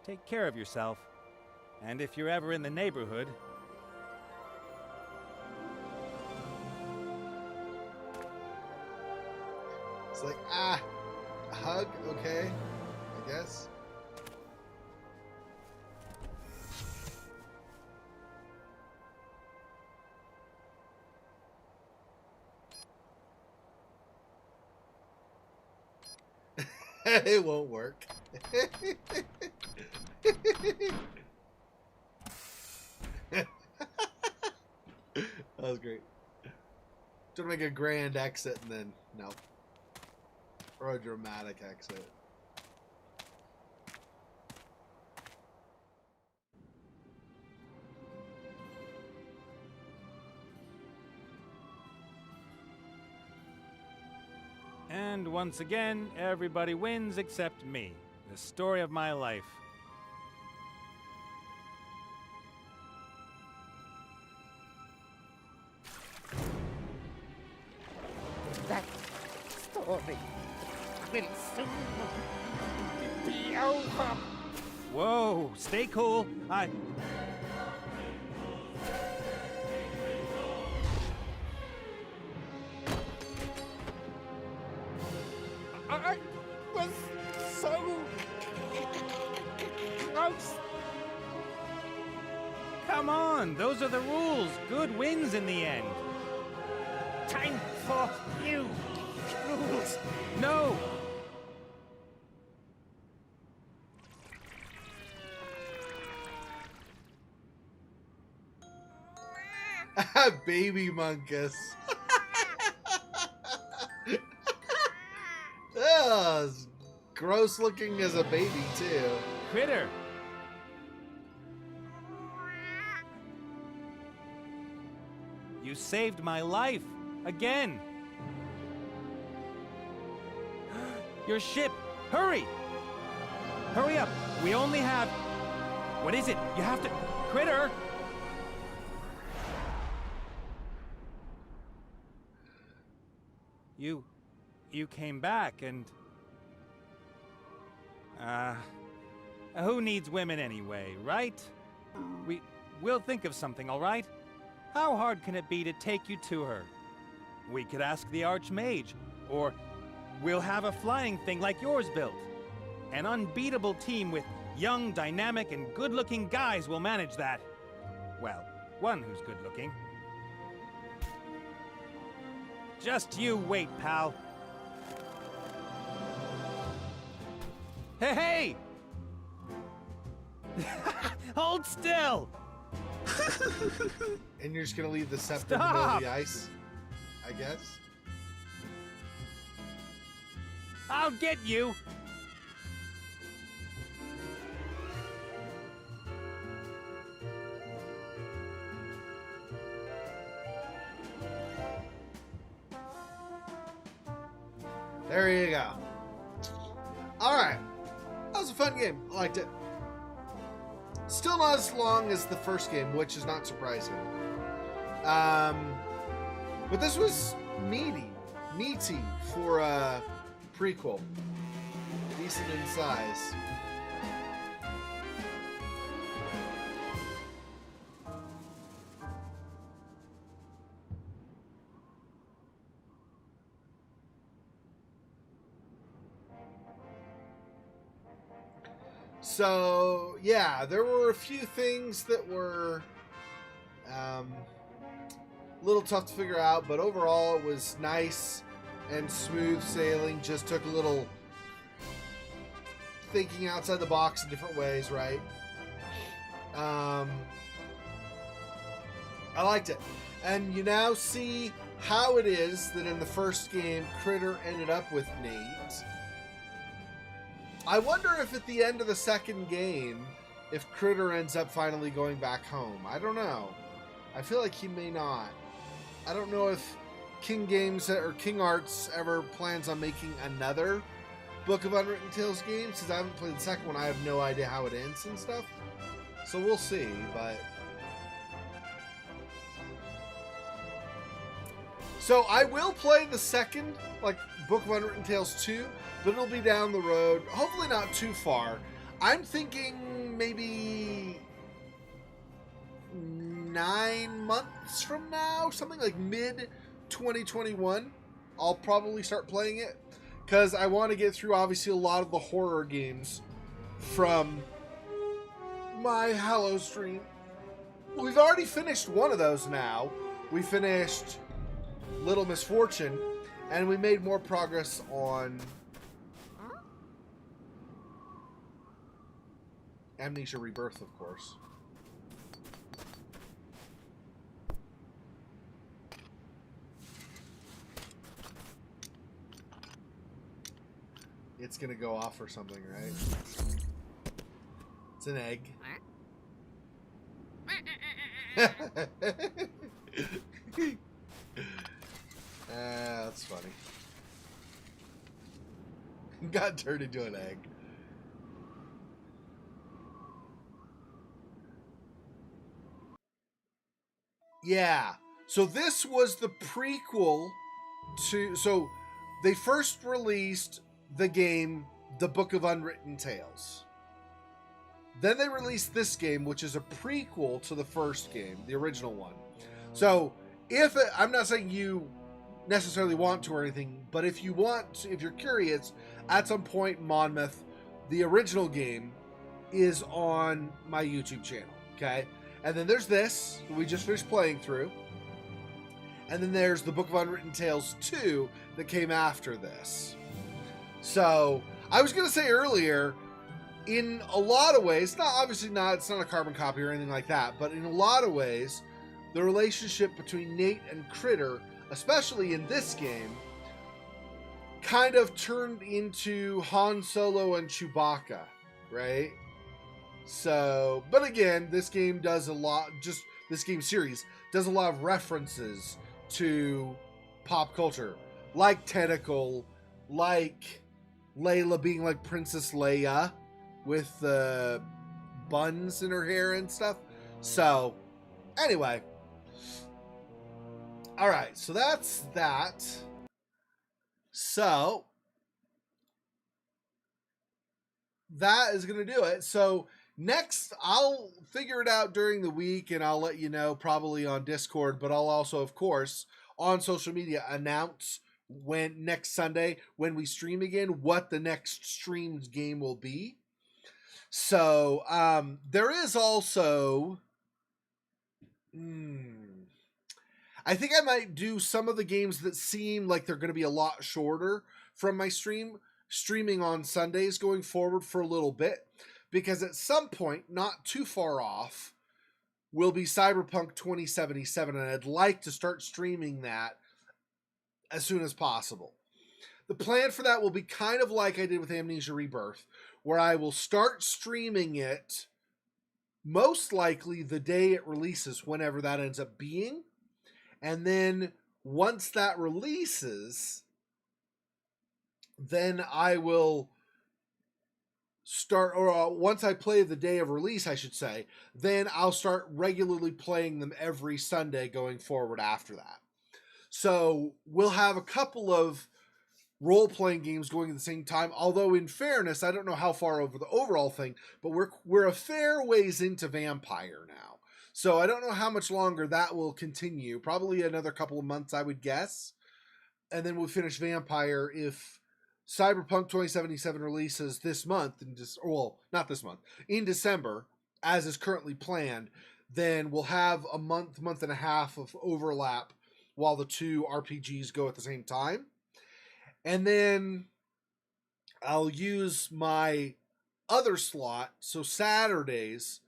Take care of yourself. And if you're ever in the neighborhood... It's like, a hug, okay, I guess. It won't work. That was great. Trying to make a grand exit and then no. Or a dramatic exit. And once again, everybody wins except me. The story of my life. That story will soon be over. Whoa, stay cool. I was so close. Come on, those are the rules. Good wins in the end. Time for new rules. No! Baby Monkus. Ugh, gross looking as a baby too. Critter! You saved my life. Again. Your ship! Hurry! Hurry up! We only have... What is it? You have to... Critter! You came back and... who needs women anyway, right? We'll think of something, all right? How hard can it be to take you to her? We could ask the Archmage, or we'll have a flying thing like yours built. An unbeatable team with young, dynamic, and good-looking guys will manage that. Well, one who's good-looking. Just you wait, pal. Hey, hey! Hold still! And you're just gonna leave the scepter in the middle of the ice, I guess. I'll get you! There you go. Alright. That was a fun game. I liked it. Still not as long as the first game, which is not surprising. But this was meaty for a prequel. Decent in size. So, yeah, there were a few things that were a little tough to figure out, but overall it was nice and smooth sailing. Just took a little thinking outside the box in different ways, right? I liked it. And you now see how it is that in the first game, Critter ended up with Nate. I wonder if at the end of the second game, if Critter ends up finally going back home. I don't know. I feel like he may not. I don't know if King Games or King Arts ever plans on making another Book of Unwritten Tales game. Since I haven't played the second one, I have no idea how it ends and stuff. So we'll see, but... So I will play the second, like, Book of Unwritten Tales 2, but it'll be down the road. Hopefully not too far. I'm thinking maybe 9 months from now, something like mid-2021, I'll probably start playing it, because I want to get through, obviously, a lot of the horror games from my Hallow stream. We've already finished one of those now. We finished Little Misfortune, and we made more progress on Amnesia Rebirth, of course. It's gonna go off or something, right? It's an egg. That's funny. Got turned into an egg. Yeah. So this was the prequel to... So they first released the game, The Book of Unwritten Tales. Then they released this game, which is a prequel to the first game, the original one. So I'm not saying you necessarily want to or anything, but if you want, if you're curious, at some point, Monmouth, the original game, is on my YouTube channel, okay? And then there's this, we just finished playing through. And then there's the Book of Unwritten Tales 2 that came after this. So, I was going to say earlier, in a lot of ways, it's not a carbon copy or anything like that, but in a lot of ways, the relationship between Nate and Critter, especially in this game, kind of turned into Han Solo and Chewbacca, right? So, but again, this game does a lot, this game series does a lot of references to pop culture, like Tentacle, like Layla being like Princess Leia with the buns in her hair and stuff. So, anyway. Alright, so that's that. So, that is going to do it. So, next, I'll figure it out during the week, and I'll let you know, probably on Discord, but I'll also, of course, on social media, announce when next Sunday, when we stream again, what the next streamed game will be. So, there is also... I think I might do some of the games that seem like they're going to be a lot shorter from my streaming on Sundays going forward for a little bit, because at some point, not too far off, will be Cyberpunk 2077, and I'd like to start streaming that as soon as possible. The plan for that will be kind of like I did with Amnesia Rebirth, where I will start streaming it most likely the day it releases, whenever that ends up being. And then once that releases, then I will start, or once I play the day of release, I should say, then I'll start regularly playing them every Sunday going forward after that. So we'll have a couple of role-playing games going at the same time, although in fairness, I don't know how far over the overall thing, but we're a fair ways into Vampire now. So I don't know how much longer that will continue. Probably another couple of months, I would guess. And then we'll finish Vampire if Cyberpunk 2077 releases this month, not this month, in December, as is currently planned. Then we'll have a month and a half of overlap while the two RPGs go at the same time. And then I'll use my other slot, so Saturdays,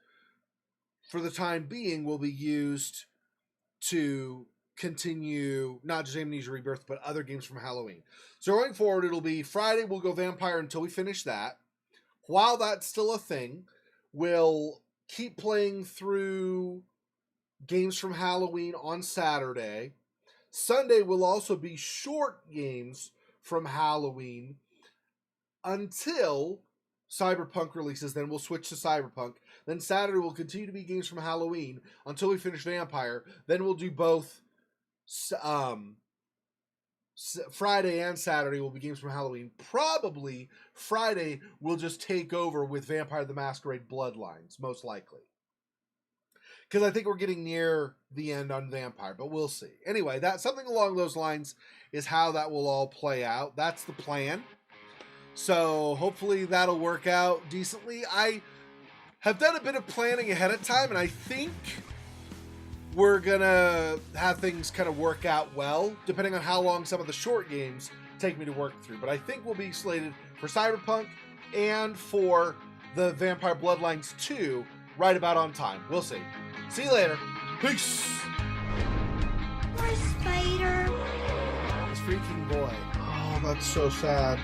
for the time being, will be used to continue not just Amnesia Rebirth, but other games from Halloween. So going forward, it'll be Friday, we'll go Vampire until we finish that. While that's still a thing, we'll keep playing through games from Halloween on Saturday. Sunday will also be short games from Halloween until Cyberpunk releases. Then we'll switch to Cyberpunk. Then Saturday will continue to be games from Halloween until we finish Vampire. Then we'll do both Friday and Saturday will be games from Halloween. Probably Friday will just take over with Vampire the Masquerade Bloodlines, most likely. Because I think we're getting near the end on Vampire, but we'll see. Anyway, that something along those lines is how that will all play out. That's the plan. So hopefully that'll work out decently. I have done a bit of planning ahead of time, and I think we're gonna have things kind of work out well, depending on how long some of the short games take me to work through. But I think we'll be slated for Cyberpunk and for the Vampire Bloodlines 2 right about on time. We'll see. See you later. Peace. Poor Spider. This freaking boy. Oh, that's so sad.